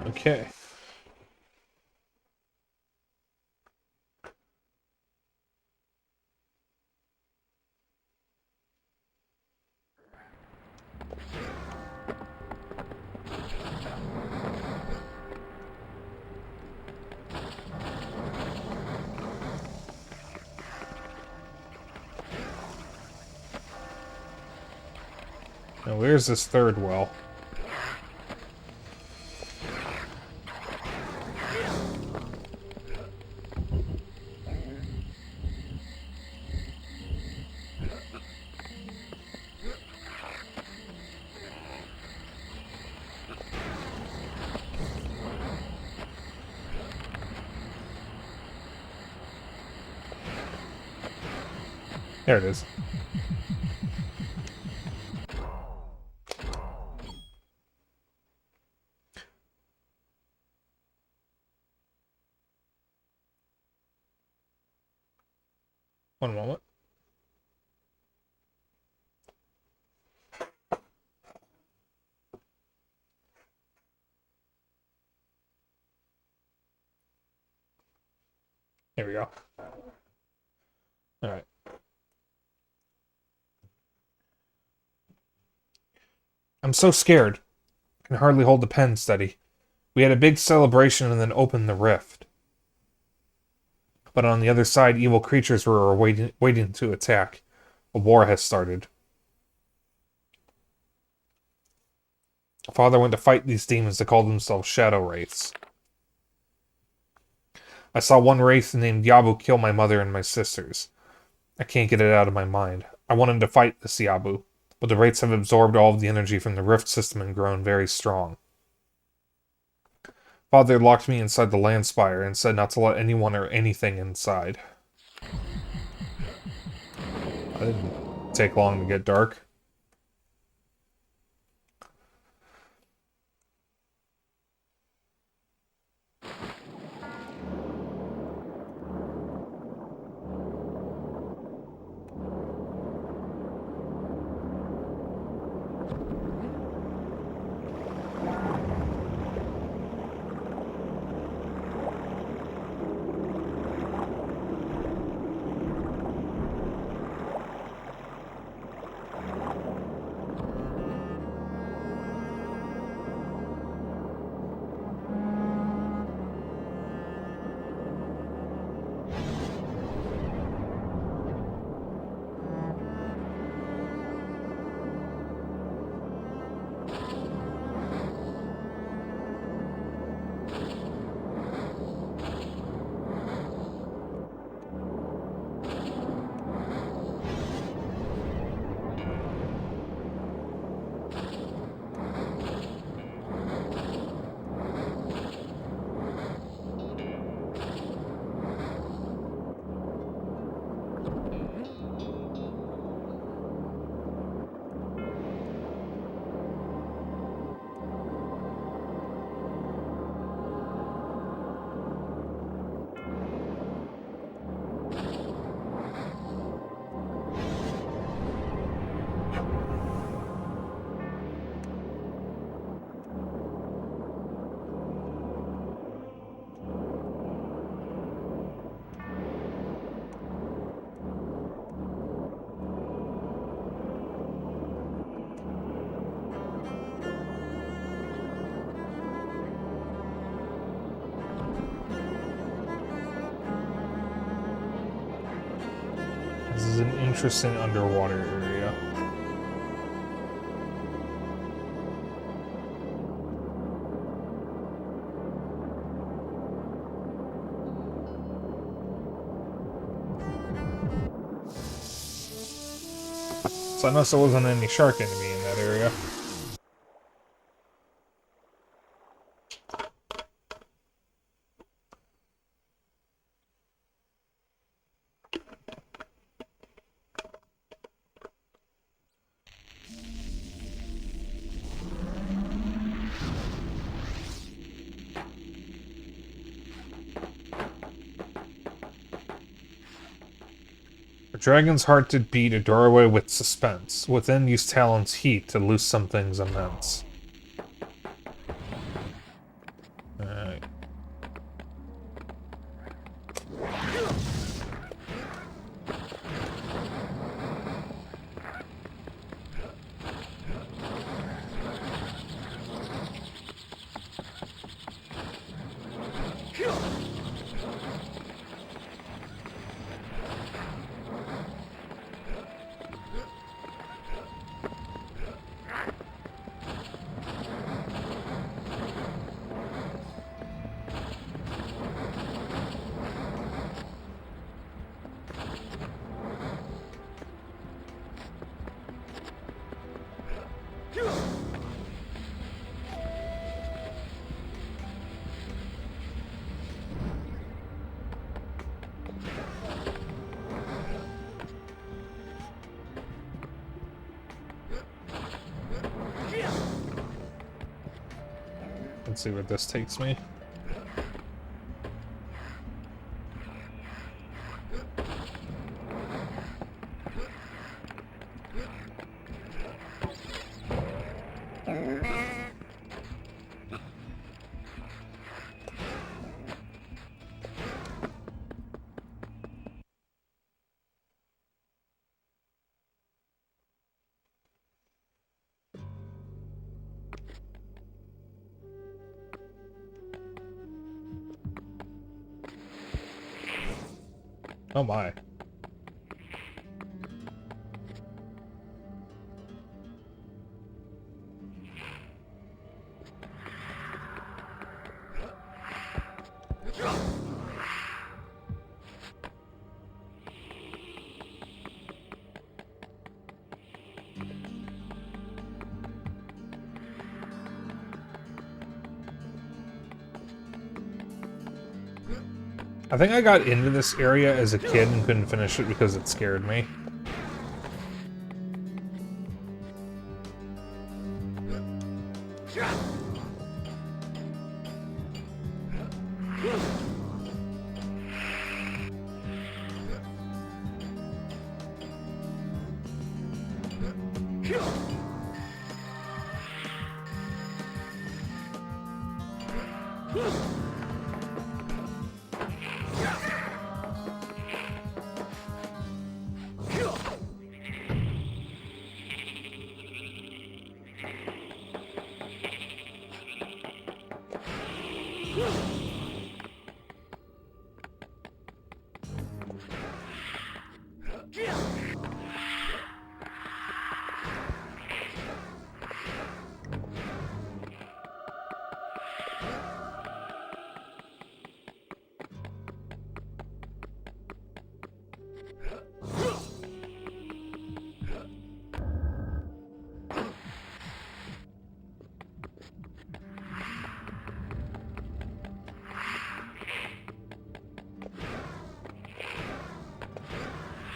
Okay. Now where's this third well? There it is. One moment. Here we go. Alright. I'm so scared. I can hardly hold the pen steady. We had a big celebration and then opened the rift. But on the other side, evil creatures were waiting to attack. A war has started. Father went to fight these demons that called themselves Shadow Wraiths. I saw one wraith named Yabu kill my mother and my sisters. I can't get it out of my mind. I wanted to fight this Yabu, but the wraiths have absorbed all of the energy from the rift system and grown very strong. Father locked me inside the land spire and said not to let anyone or anything inside. It didn't take long to get dark. This is an interesting underwater area. So I noticed there wasn't any shark enemy in that area. A dragon's heart did beat a doorway with suspense. Within use Talon's heat to loose some things immense. Alright. Let's see where this takes me. Oh my. I think I got into this area as a kid and couldn't finish it because it scared me.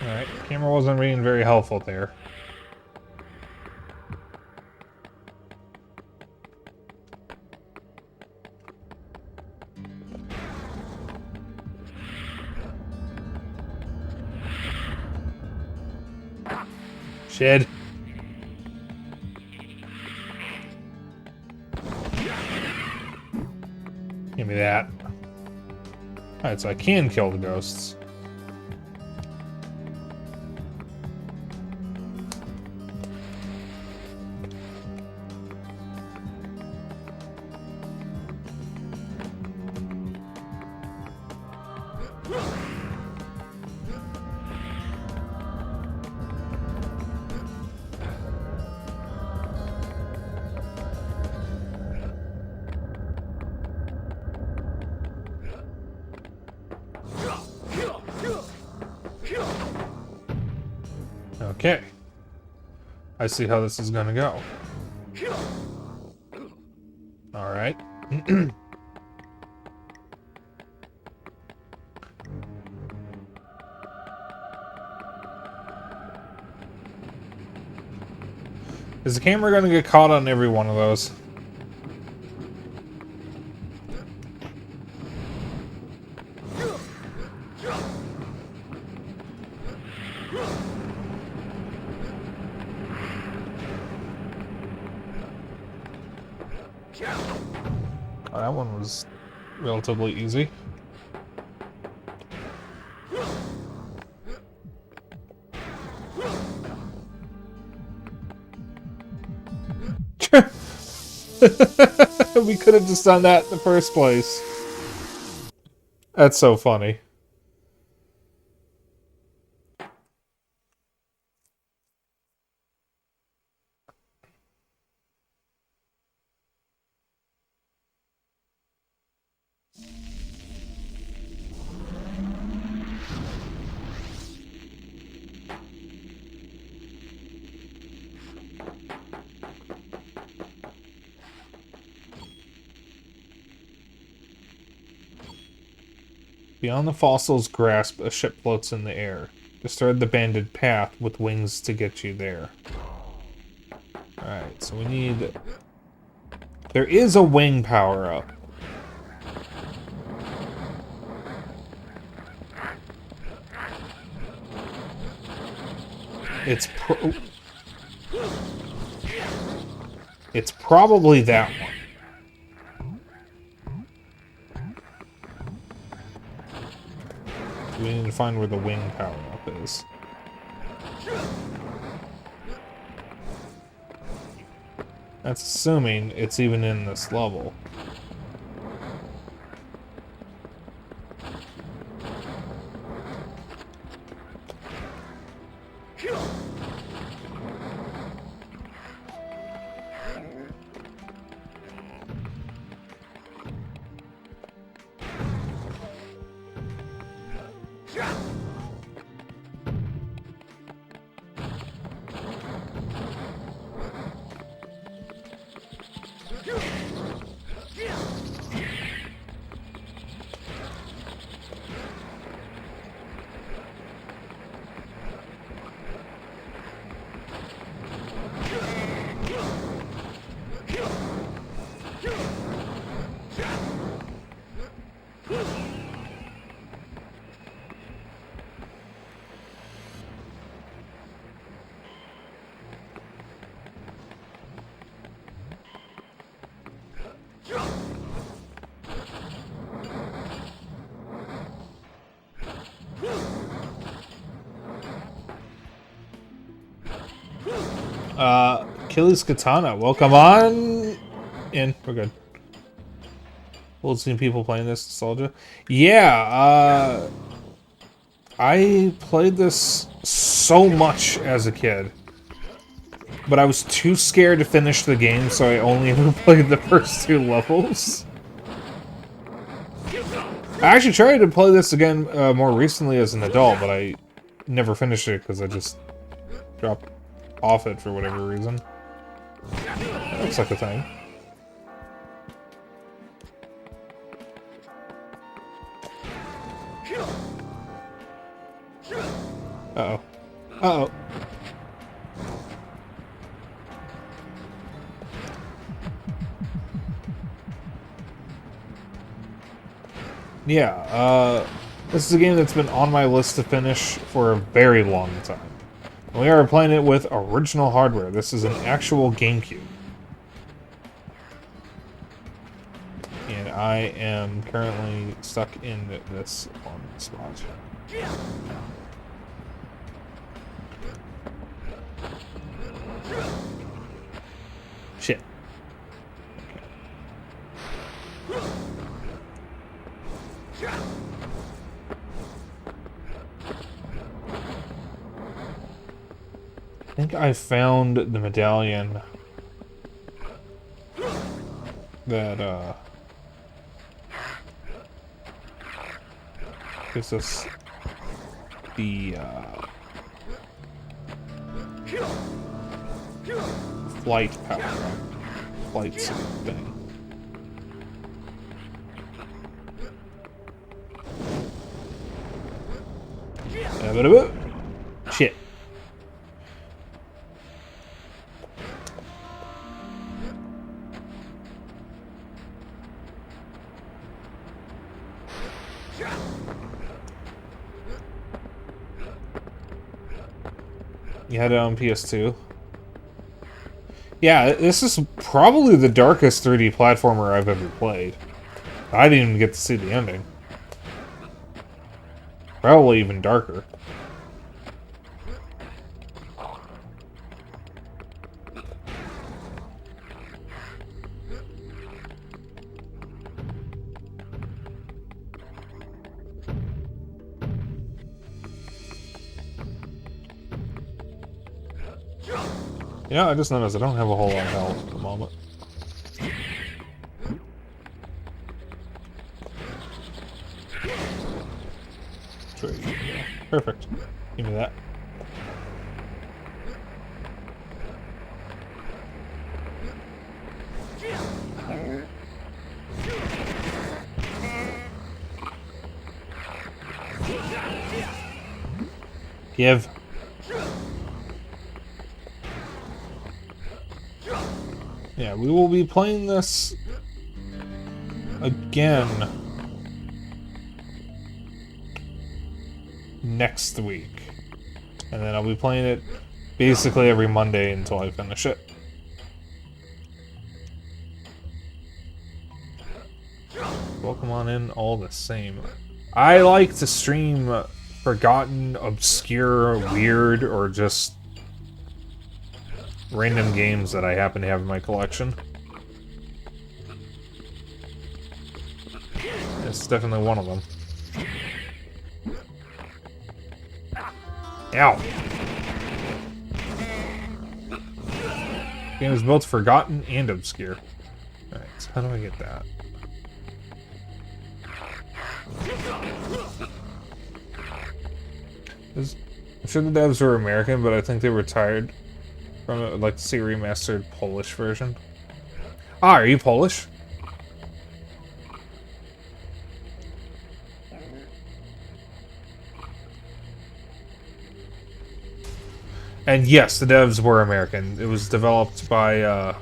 Alright, camera wasn't being very helpful there. Shit. Give me that. Alright, so I can kill the ghosts. Okay. I see how this is gonna go. Alright. Is the camera gonna get caught on every one of those? Oh, that one was relatively easy. We could have just done that in the first place. That's so funny. Beyond the fossil's grasp, a ship floats in the air. Disturb the banded path with wings to get you there. Alright, so we need... There is a wing power-up. It's probably that one. We need to find where the wing power-up is. That's assuming it's even in this level. Achilles Katana, welcome on in. We're good. We'll see people playing this nostalgia. Yeah, I played this so much as a kid, but I was too scared to finish the game, so I only ever played the first 2 levels. I actually tried to play this again more recently as an adult, but I never finished it because I just dropped off it for whatever reason. That looks like a thing. Uh-oh. Uh-oh. Yeah, this is a game that's been on my list to finish for a very long time. We are playing it with original hardware. This is an actual GameCube. And I am currently stuck in this one spot. Shit. I think I found the medallion that gives us the flight power, flight suit thing. Shit. You had it on PS2. Yeah, this is probably the darkest 3D platformer I've ever played. I didn't even get to see the ending. Probably even darker. Yeah, I just noticed I don't have a whole lot of health at the moment. Trade. Yeah. Perfect. Give me that. Give. Yeah, we will be playing this again next week. And then I'll be playing it basically every Monday until I finish it. Welcome on in all the same. I like to stream forgotten, obscure, weird, or just random games that I happen to have in my collection. It's definitely one of them. Ow! Game is both forgotten and obscure. Alright, so how do I get that? I'm sure the devs were American, but I think they retired from it. I'd like to see a remastered Polish version. Ah, are you Polish? And yes, the devs were American. It was developed by, oh,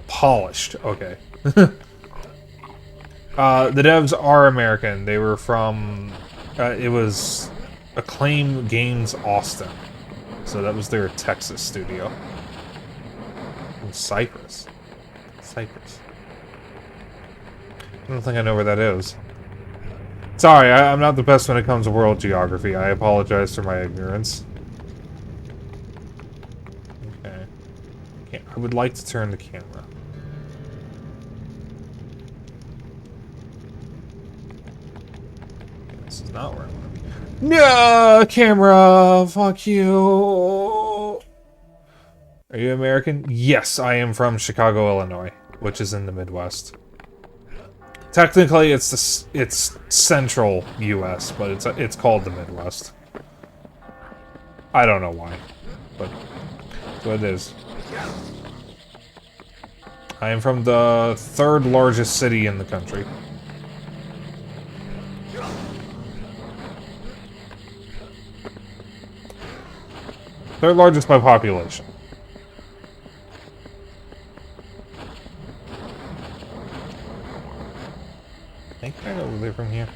polished. Okay. The devs are American. They were from, it was Acclaim Games Austin. So that was their Texas studio. From Cyprus. Cyprus. I don't think I know where that is. Sorry, I'm not the best when it comes to world geography. I apologize for my ignorance. Okay. I would like to turn the camera. Okay, this is not where I want to be. No, camera! Fuck you! Are you American? Yes, I am from Chicago, Illinois, which is in the Midwest. Technically, it's central U.S., but it's called the Midwest. I don't know why, but that's what it is. I am from the third largest city in the country. Third largest by population. I think I go over there from here.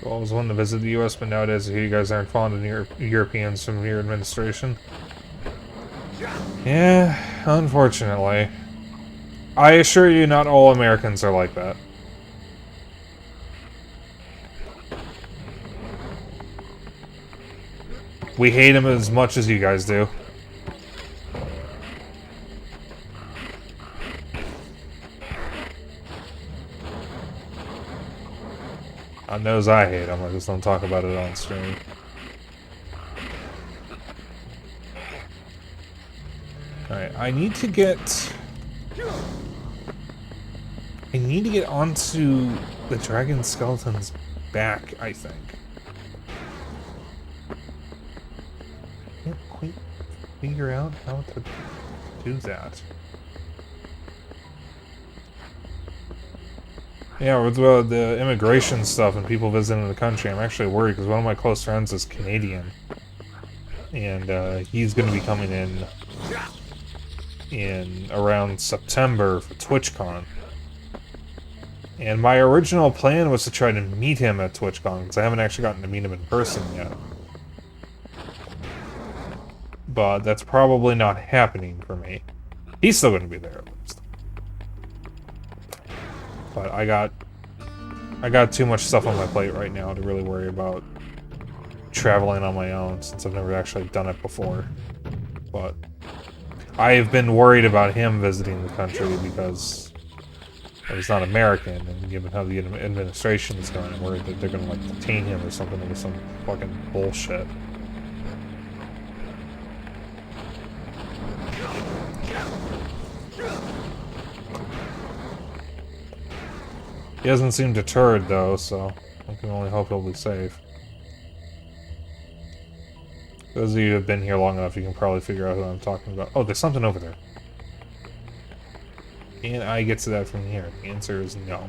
I always wanted to visit the U.S., but nowadays I hear you guys aren't fond of Europeans from your administration. Yeah, unfortunately. I assure you, not all Americans are like that. We hate him as much as you guys do. God knows I hate him, I just don't talk about it on stream. Alright, I need to get onto the dragon skeleton's back, I think. Can't quite figure out how to do that. Yeah, with the immigration stuff and people visiting the country, I'm actually worried because one of my close friends is Canadian. And he's going to be coming in around September for TwitchCon. And my original plan was to try to meet him at TwitchCon, because I haven't actually gotten to meet him in person yet. But that's probably not happening for me. He's still going to be there at least. But I got too much stuff on my plate right now to really worry about traveling on my own, since I've never actually done it before. But I've been worried about him visiting the country because he's not American, and given how the administration is going, I'm worried that they're going to like detain him or something with some fucking bullshit. He hasn't seemed deterred, though, so I can only hope he'll be safe. Those of you who have been here long enough, you can probably figure out who I'm talking about. Oh, there's something over there. Can I get to that from here? The answer is no.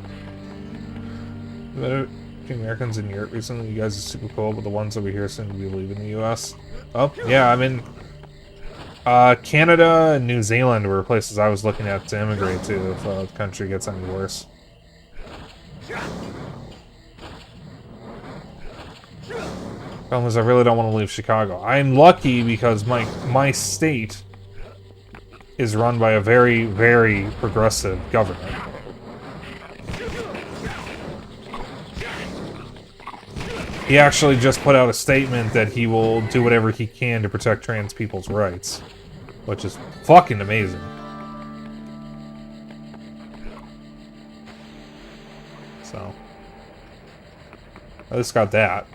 The Americans in Europe recently, you guys are super cool, but the ones over here seem to be leaving the U.S. Oh, yeah, I'm in... Canada and New Zealand were places I was looking at to immigrate to if the country gets any worse. Problem is, I really don't want to leave Chicago. I'm lucky because my state is run by a very, very progressive government. He actually just put out a statement that he will do whatever he can to protect trans people's rights, which is fucking amazing. So, I just got that.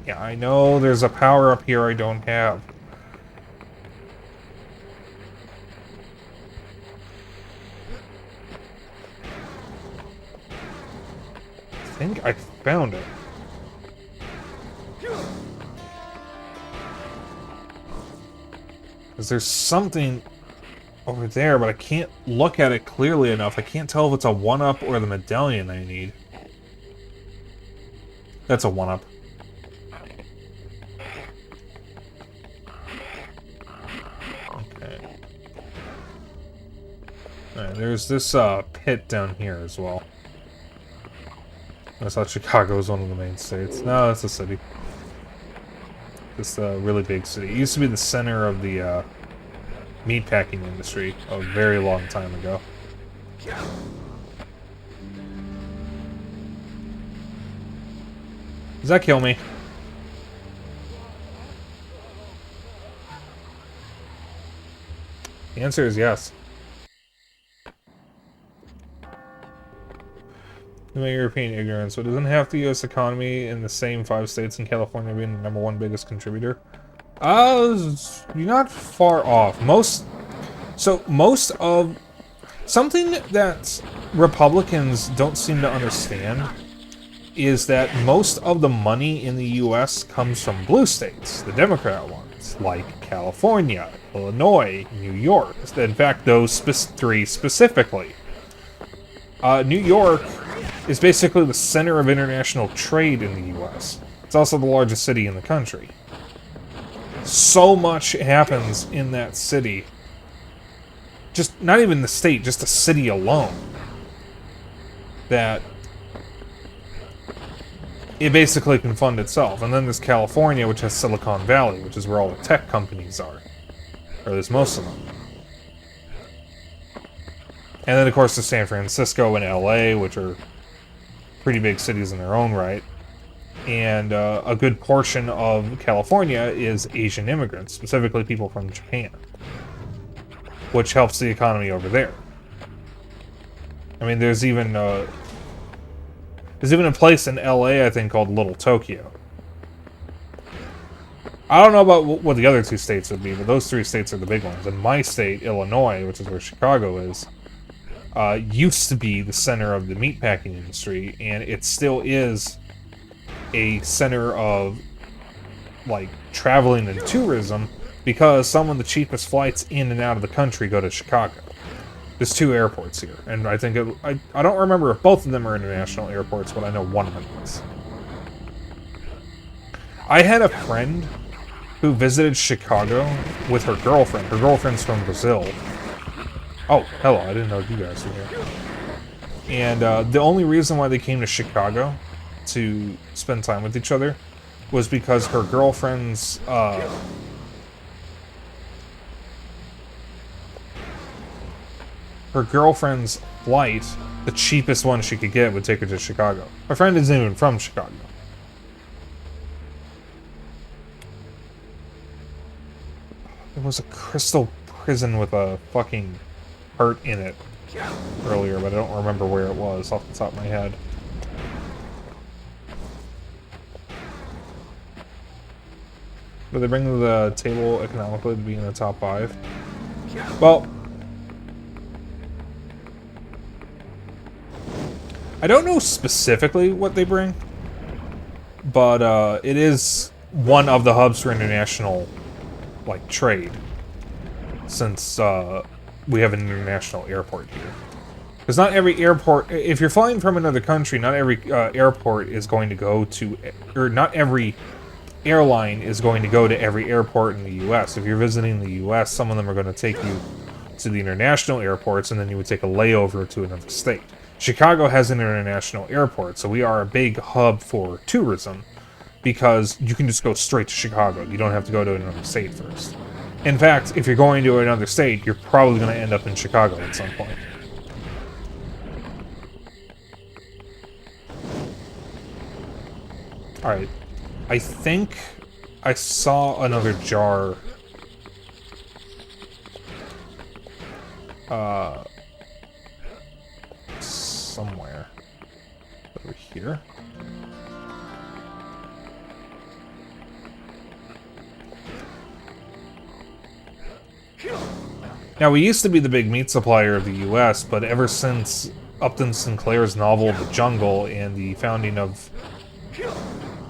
Yeah, I know there's a power up here I don't have. I think I found it. Because there's something over there, but I can't look at it clearly enough. I can't tell if it's a 1-up or the medallion I need. That's a 1-up. Okay. Alright, there's this pit down here as well. I thought Chicago was one of the main states. No, it's a city. It's a really big city. It used to be the center of the meatpacking industry a very long time ago. Does that kill me? The answer is yes. European ignorance. So doesn't half the U.S. economy in the same 5 states in California being the #1 biggest contributor? You're not far off. Most of something that Republicans don't seem to understand is that most of the money in the U.S. comes from blue states, the Democrat ones, like California, Illinois, New York. In fact, those 3 specifically. New York is basically the center of international trade in the U.S. It's also the largest city in the country. So much happens in that city. Just, not even the state, just the city alone. That it basically can fund itself. And then there's California, which has Silicon Valley, which is where all the tech companies are. Or at least most of them. And then, of course, there's San Francisco and LA, which are pretty big cities in their own right. And a good portion of California is Asian immigrants, specifically people from Japan, which helps the economy over there. I mean, there's even a place in LA, I think, called Little Tokyo. I don't know about what the other 2 states would be, but those 3 states are the big ones. And my state, Illinois, which is where Chicago is, used to be the center of the meatpacking industry, and it still is a center of, like, traveling and tourism, because some of the cheapest flights in and out of the country go to Chicago. There's 2 airports here, and I think I don't remember if both of them are international airports, but I know one of them is. I had a friend who visited Chicago with her girlfriend. Her girlfriend's from Brazil. Oh, hello, I didn't know you guys were here. And the only reason why they came to Chicago to spend time with each other was because her girlfriend's flight, the cheapest one she could get, would take her to Chicago. My friend isn't even from Chicago. There was a crystal prison with a fucking heart in it earlier, but I don't remember where it was off the top of my head. But they bring the table economically to be in the top 5. Well, I don't know specifically what they bring, but it is one of the hubs for international, like, trade, since we have an international airport here. Because not every airport, if you're flying from another country, not every airport is going to go to, or not every airline is going to go to every airport in the U.S. If you're visiting the U.S., some of them are going to take you to the international airports, and then you would take a layover to another state. Chicago has an international airport, so we are a big hub for tourism, because you can just go straight to Chicago. You don't have to go to another state first. In fact, if you're going to another state, you're probably going to end up in Chicago at some point. Alright. I think I saw another jar. Somewhere. Over here. Now, we used to be the big meat supplier of the U.S., but ever since Upton Sinclair's novel The Jungle and the founding of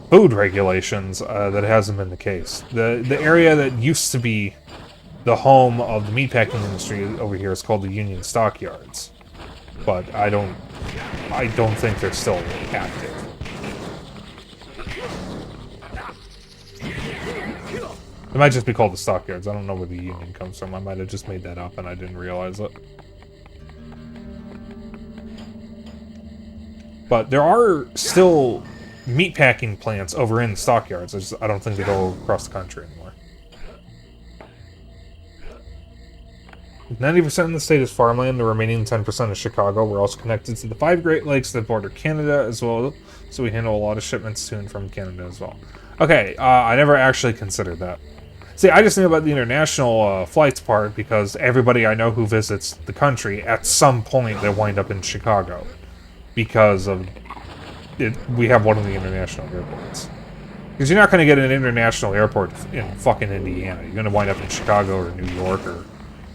food regulations, that hasn't been the case. The area that used to be the home of the meatpacking industry over here is called the Union Stockyards, but I don't think they're still active. It might just be called the Stockyards. I don't know where the Union comes from. I might have just made that up and I didn't realize it. But there are still meatpacking plants over in stockyards. I don't think they go across the country anymore. 90% of the state is farmland. The remaining 10% is Chicago. We're also connected to the 5 Great Lakes that border Canada as well, so we handle a lot of shipments to and from Canada as well. Okay, I never actually considered that. See, I just knew about the international flights part because everybody I know who visits the country, at some point they wind up in Chicago. Because of it, we have one of the international airports. Because you're not going to get an international airport in fucking Indiana. You're going to wind up in Chicago or New York or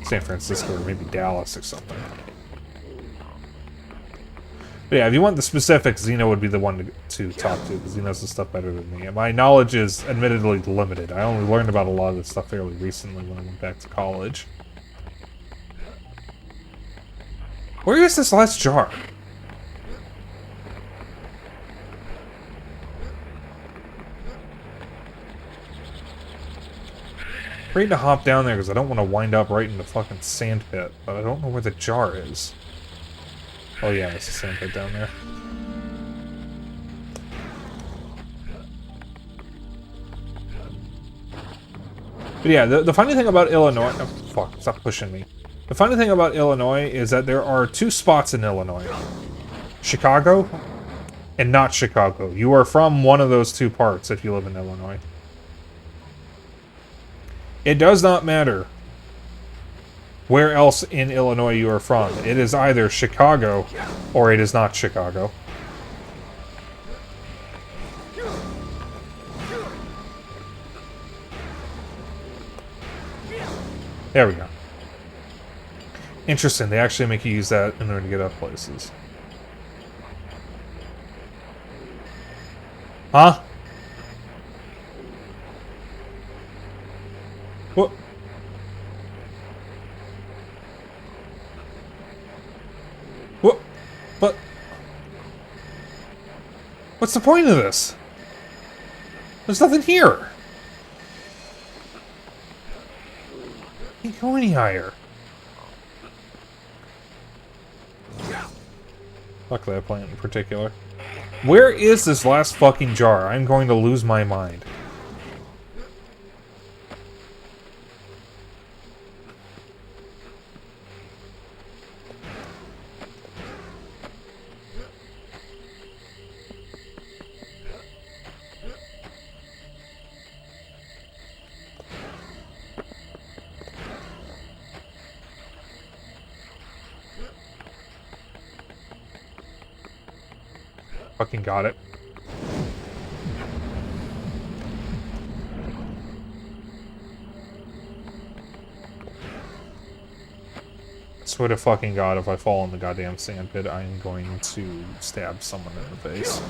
San Francisco or maybe Dallas or something. But yeah, if you want the specifics, Zeno would be the one to talk to, because he knows the stuff better than me. And my knowledge is admittedly limited. I only learned about a lot of this stuff fairly recently when I went back to college. Where is this last jar? I'm ready to hop down there because I don't want to wind up right in the fucking sand pit, but I don't know where the jar is. Oh yeah, it's a sand pit down there. But yeah, the funny thing about Illinois... Oh, fuck, stop pushing me. The funny thing about Illinois is that there are 2 spots in Illinois. Chicago and not Chicago. You are from one of those 2 parts if you live in Illinois. It does not matter where else in Illinois you are from. It is either Chicago or it is not Chicago. There we go. Interesting, they actually make you use that in order to get up places. Huh? What? What? But... What's the point of this? There's nothing here. Can't go any higher. Fuck that plant in particular. Where is this last fucking jar? I'm going to lose my mind. Fucking got it. I swear to fucking God, if I fall in the goddamn sand pit, I am going to stab someone in the face.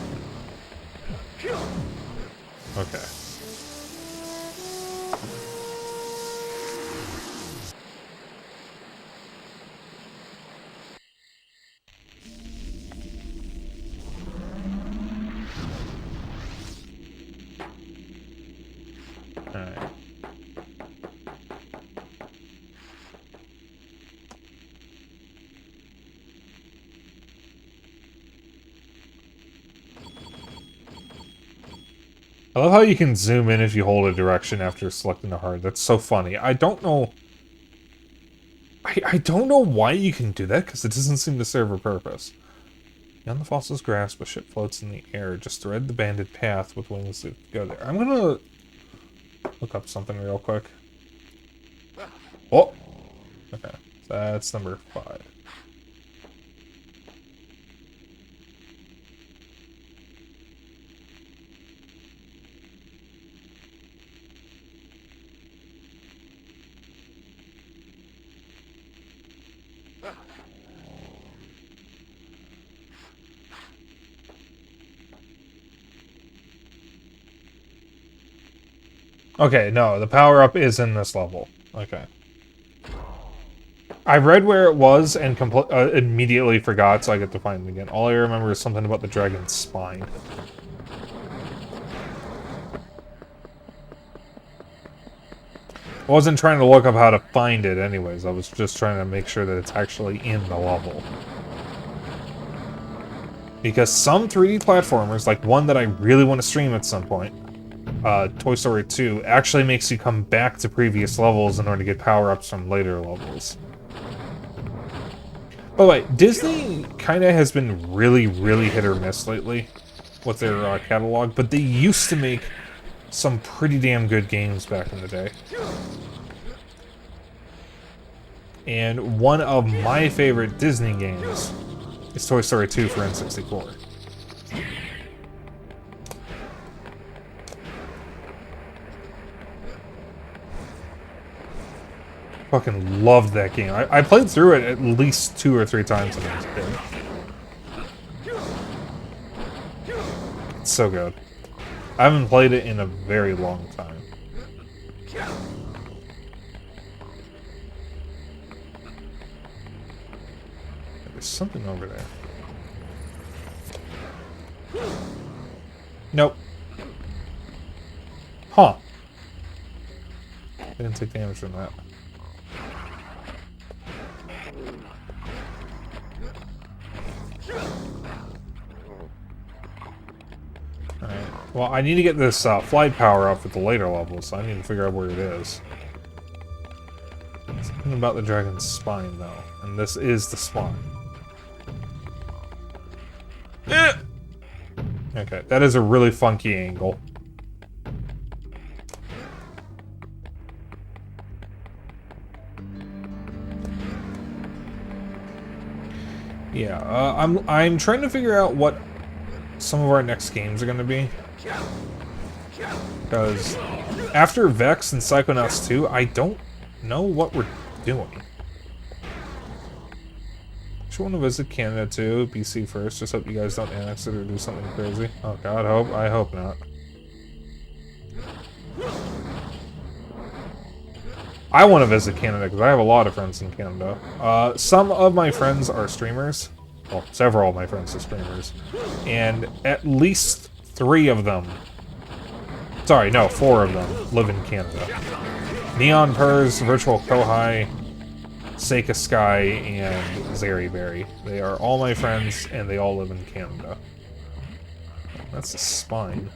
Okay. Alright. I love how you can zoom in if you hold a direction after selecting a heart. That's so funny. I don't know... I don't know why you can do that, because it doesn't seem to serve a purpose. Beyond the fossil's grasp, a ship floats in the air. Just thread the banded path with wings that go there. I'm gonna look up something real quick. Oh! Okay, that's number 5. Okay, no, the power-up is in this level. Okay. I read where it was and immediately forgot, so I get to find it again. All I remember is something about the dragon's spine. I wasn't trying to look up how to find it anyways, I was just trying to make sure that it's actually in the level. Because some 3D platformers, like one that I really want to stream at some point, Toy Story 2, actually makes you come back to previous levels in order to get power-ups from later levels. By the way, Disney kind of has been really, really hit or miss lately with their catalog, but they used to make some pretty damn good games back in the day. And one of my favorite Disney games is Toy Story 2 for N64. Fucking loved that game. I played through it at least 2 or 3 times when I was a kid. It's so good. I haven't played it in a very long time. There's something over there. Nope. Huh. I didn't take damage from that. Alright. Well, I need to get this flight power up at the later levels, so I need to figure out where it is. Something about the dragon's spine, though. And this is the spine. Okay, that is a really funky angle. Yeah, I'm trying to figure out what some of our next games are going to be. Because after Vexx and Psychonauts 2, I don't know what we're doing. I just want to visit Canada too, BC first. Just hope you guys don't annex it or do something crazy. Oh god, I hope not. I want to visit Canada because I have a lot of friends in Canada. Some of my friends are streamers. Well, several of my friends are streamers. And at least 3 of them... Sorry, no, 4 of them live in Canada. Neon Purrs, Virtual Kohai, Seika Sky, and Zeriberry. They are all my friends, and they all live in Canada. That's the spine.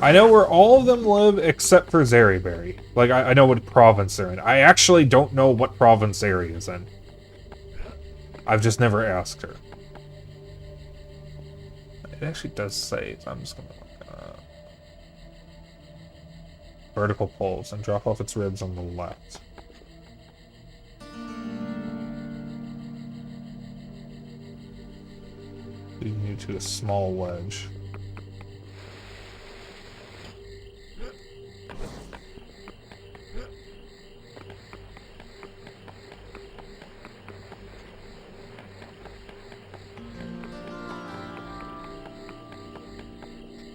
I know where all of them live except for Zeriberry. Like, I know what province they're in. I actually don't know what province Zeri is in. I've just never asked her. It actually does say, so I'm just gonna look, vertical poles and drop off its ribs on the left. Leading you to a small wedge.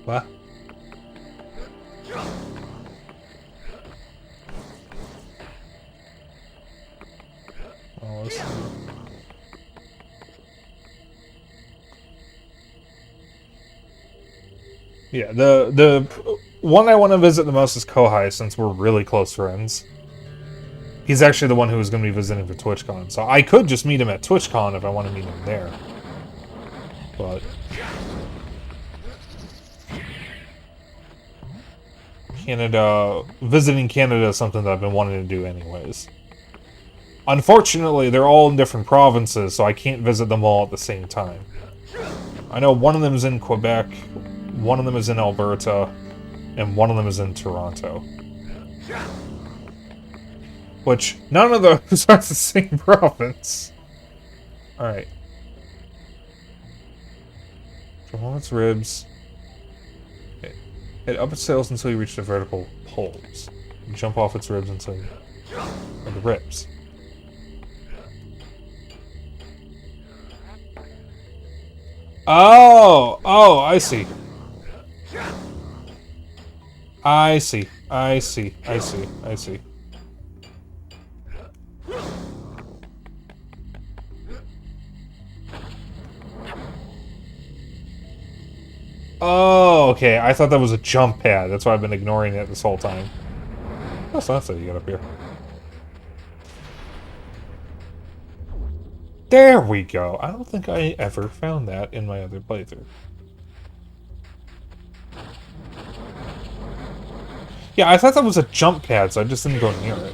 What? Oh, let's see. Yeah, the one I want to visit the most is Kohai, since we're really close friends. He's actually the one who was going to be visiting for TwitchCon, so I could just meet him at TwitchCon if I want to meet him there. But... Canada, visiting Canada is something that I've been wanting to do anyways. Unfortunately, they're all in different provinces, so I can't visit them all at the same time. I know one of them is in Quebec, one of them is in Alberta, and one of them is in Toronto. Which, none of those are the same province. Alright. From all its ribs... Head up its sails until you reach the vertical poles. Jump off its ribs until you... Or the ribs. Oh! Oh, I see. I see. I see. I see. I see. Oh, okay. I thought that was a jump pad. That's why I've been ignoring it this whole time. Oh, so that's how you get up here. There we go. I don't think I ever found that in my other playthrough. Yeah, I thought that was a jump pad, so I just didn't go near it.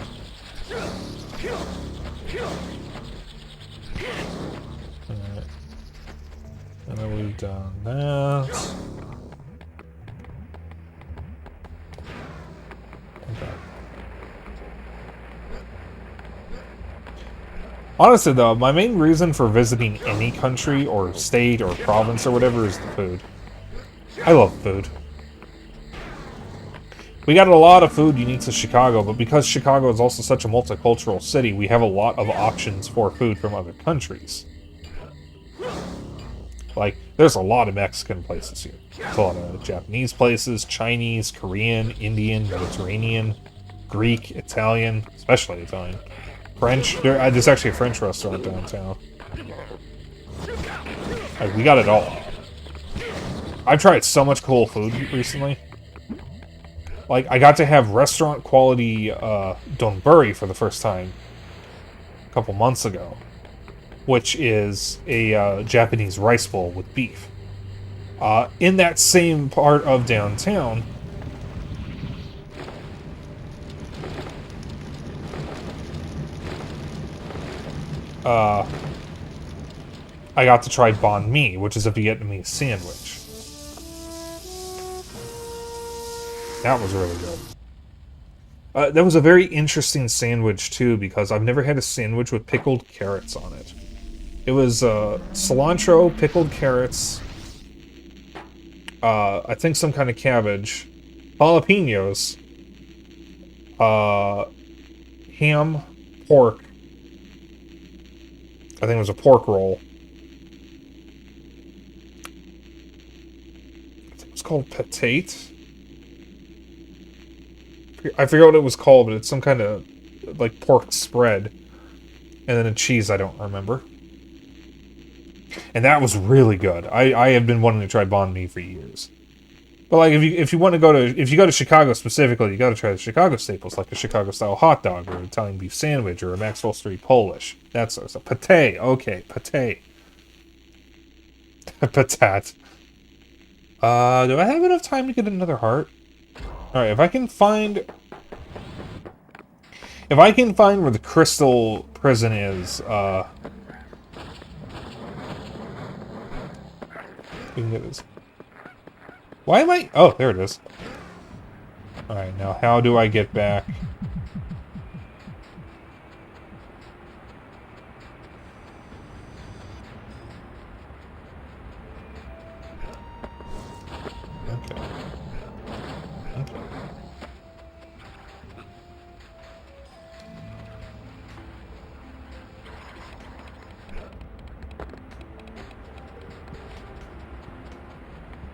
Alright. And then we've done that. Okay. Honestly, though, my main reason for visiting any country or state or province or whatever is the food. I love food. We got a lot of food unique to Chicago, but because Chicago is also such a multicultural city, we have a lot of options for food from other countries. Like, there's a lot of Mexican places here. There's a lot of Japanese places, Chinese, Korean, Indian, Mediterranean, Greek, Italian, especially Italian. French. There's actually a French restaurant downtown. Like, we got it all. I've tried so much cool food recently. Like, I got to have restaurant quality donburi for the first time a couple months ago, which is a Japanese rice bowl with beef. In that same part of downtown, I got to try banh mi, which is a Vietnamese sandwich. That was really good. That was a very interesting sandwich, too, because I've never had a sandwich with pickled carrots on it. It was cilantro, pickled carrots, I think some kind of cabbage, jalapenos, ham, pork. I think it was a pork roll. I think it was called patate. I forget what it was called, but it's some kind of, like, pork spread. And then a cheese I don't remember. And that was really good. I have been wanting to try banh mi for years. But, like, if you want to go to... If you go to Chicago specifically, you got to try the Chicago staples, like a Chicago-style hot dog, or an Italian beef sandwich, or a Maxwell Street Polish. That sort of stuff. Pate. Okay, pate. Patat. Do I have enough time to get another heart? Alright, if I can find... If I can find where the crystal prison is, we can get this. Why am I... Oh, there it is. Alright, now how do I get back? Okay. Okay.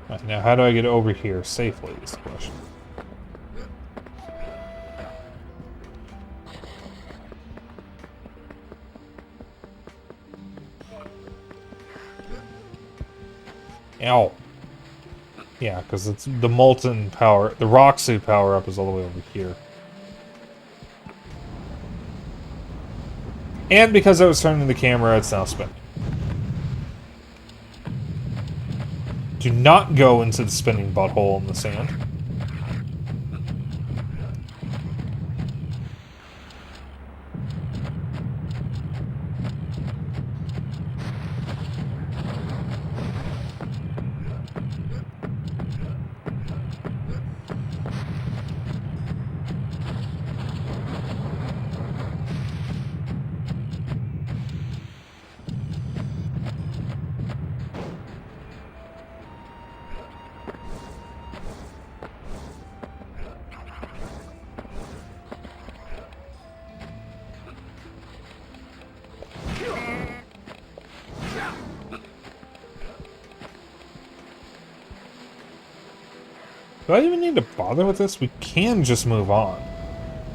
Right, now how do I get over here safely is the question. Ow. Yeah, because it's the molten power, the rock suit power up is all the way over here. And because I was turning the camera, it's now spinning. Do not go into the spinning butthole in the sand. Do I even need to bother with this? We can just move on.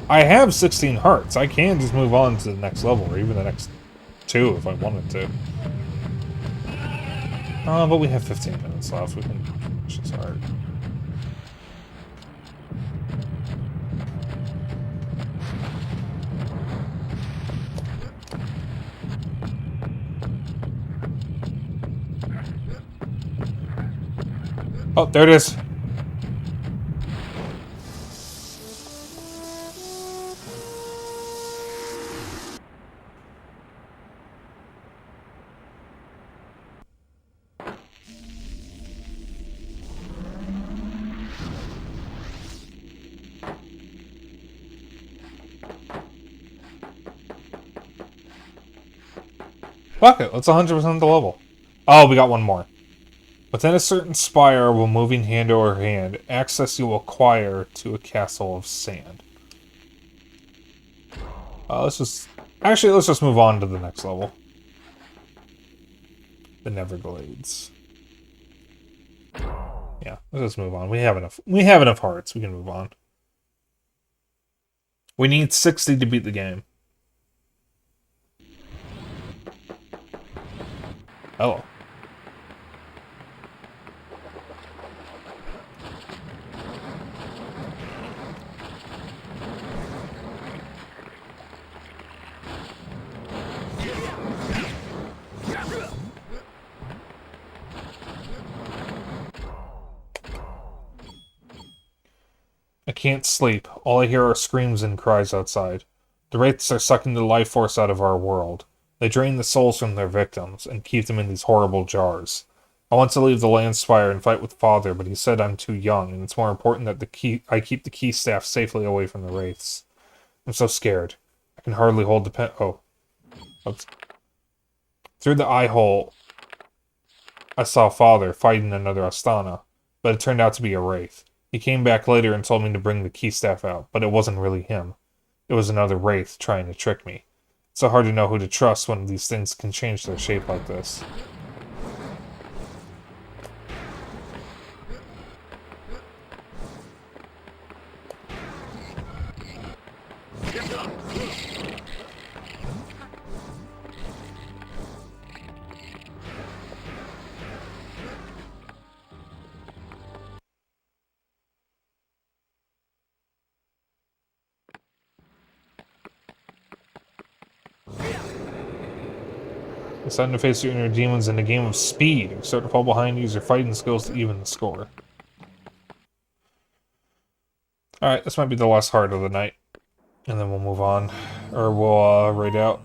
I have 16 hearts. I can just move on to the next level, or even the next 2 if I wanted to. But we have 15 minutes left. We can finish this heart. Oh, there it is. Fuck it, let's 100% the level. Oh, we got one more. Within a certain spire of a moving hand over hand, access you will acquire to a castle of sand. Let's just move on to the next level. The Neverglades. Yeah, let's just move on. We have enough hearts. We can move on. We need 60 to beat the game. Oh. I can't sleep. All I hear are screams and cries outside. The wraiths are sucking the life force out of our world. They drain the souls from their victims and keep them in these horrible jars. I want to leave the land spire and fight with Father, but he said I'm too young, and it's more important that I keep the key staff safely away from the wraiths. I'm so scared. I can hardly hold the pen. Oh. Oops. Through the eye hole, I saw Father fighting another Astana, but it turned out to be a wraith. He came back later and told me to bring the key staff out, but it wasn't really him. It was another wraith trying to trick me. It's so hard to know who to trust when these things can change their shape like this. It's time to face your inner demons in a game of speed. You start to fall behind, use your fighting skills to even the score. Alright, this might be the last heart of the night. And then we'll move on. Or we'll raid out.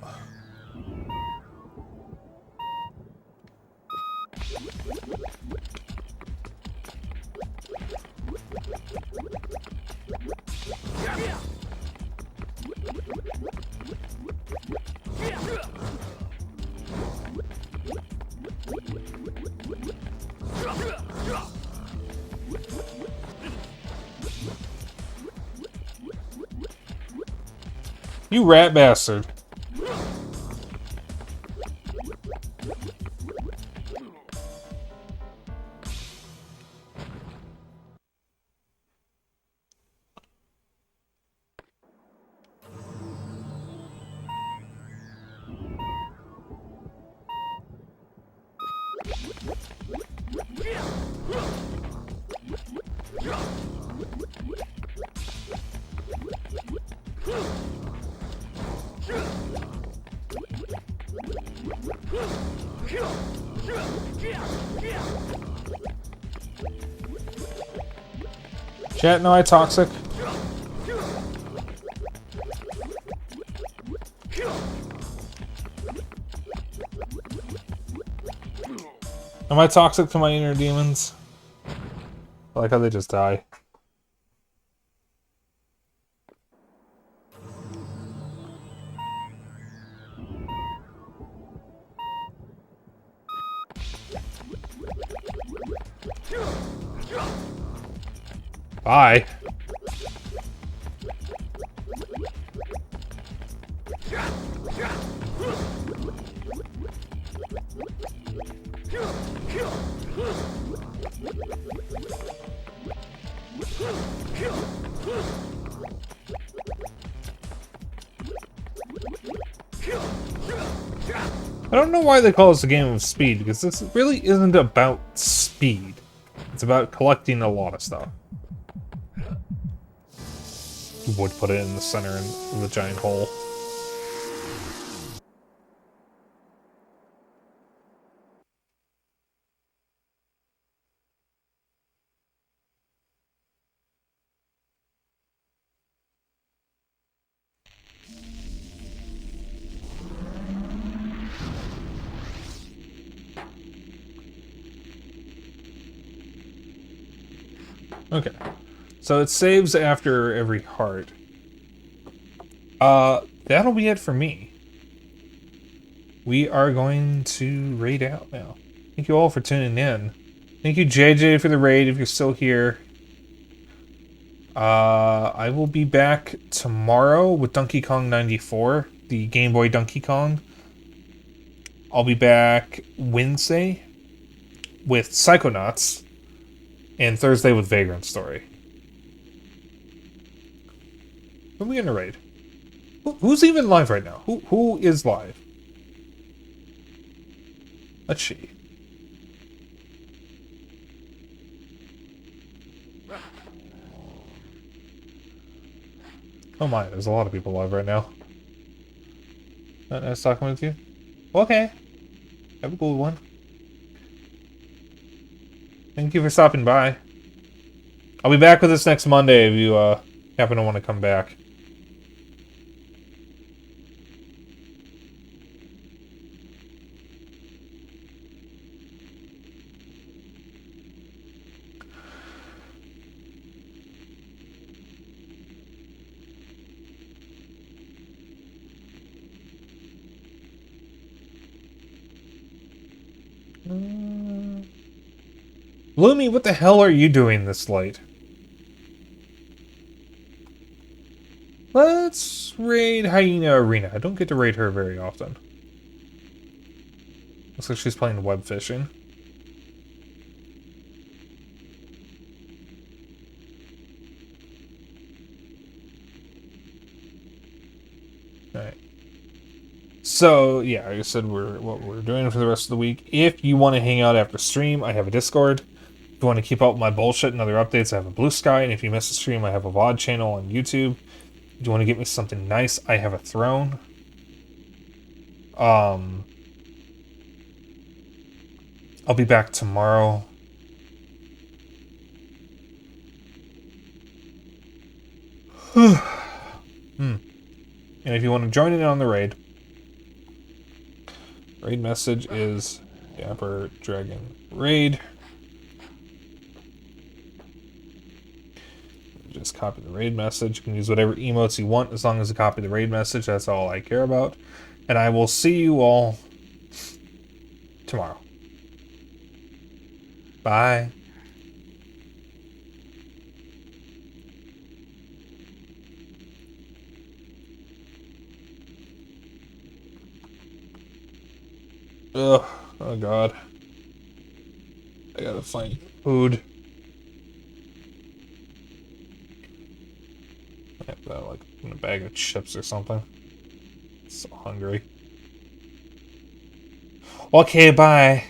You rat bastard. Chat, no, I toxic. Am I toxic to my inner demons? I like how they just die. Bye. I don't know why they call this a game of speed, because this really isn't about speed. It's about collecting a lot of stuff. You would put it in the center of the giant hole. Okay. So it saves after every heart. That'll be it for me. We are going to raid out now. Thank you all for tuning in. Thank you, JJ, for the raid, if you're still here. I will be back tomorrow with Donkey Kong 94, the Game Boy Donkey Kong. I'll be back Wednesday with Psychonauts, and Thursday with Vagrant Story. Who are we gonna raid? Who's even live right now? Who is live? Let's see. Oh my, there's a lot of people live right now. Nice talking with you. Okay. Have a cool one. Thank you for stopping by. I'll be back with this next Monday if you happen to want to come back. Lumi, what the hell are you doing this late? Let's raid Hyena Arena. I don't get to raid her very often. Looks like she's playing web fishing. Alright. So, yeah, like I said, what we're doing for the rest of the week. If you want to hang out after stream, I have a Discord. If you want to keep up with my bullshit and other updates, I have a Blue Sky. And if you miss a stream, I have a VOD channel on YouTube. If you want to get me something nice, I have a Throne. I'll be back tomorrow. And if you want to join in on the raid message is Dapper Dragon Raid. Just copy the raid message. You can use whatever emotes you want as long as you copy the raid message. That's all I care about. And I will see you all tomorrow. Bye. Ugh. Oh god. I gotta find food. I have that like in a bag of chips or something. So hungry. Okay, bye.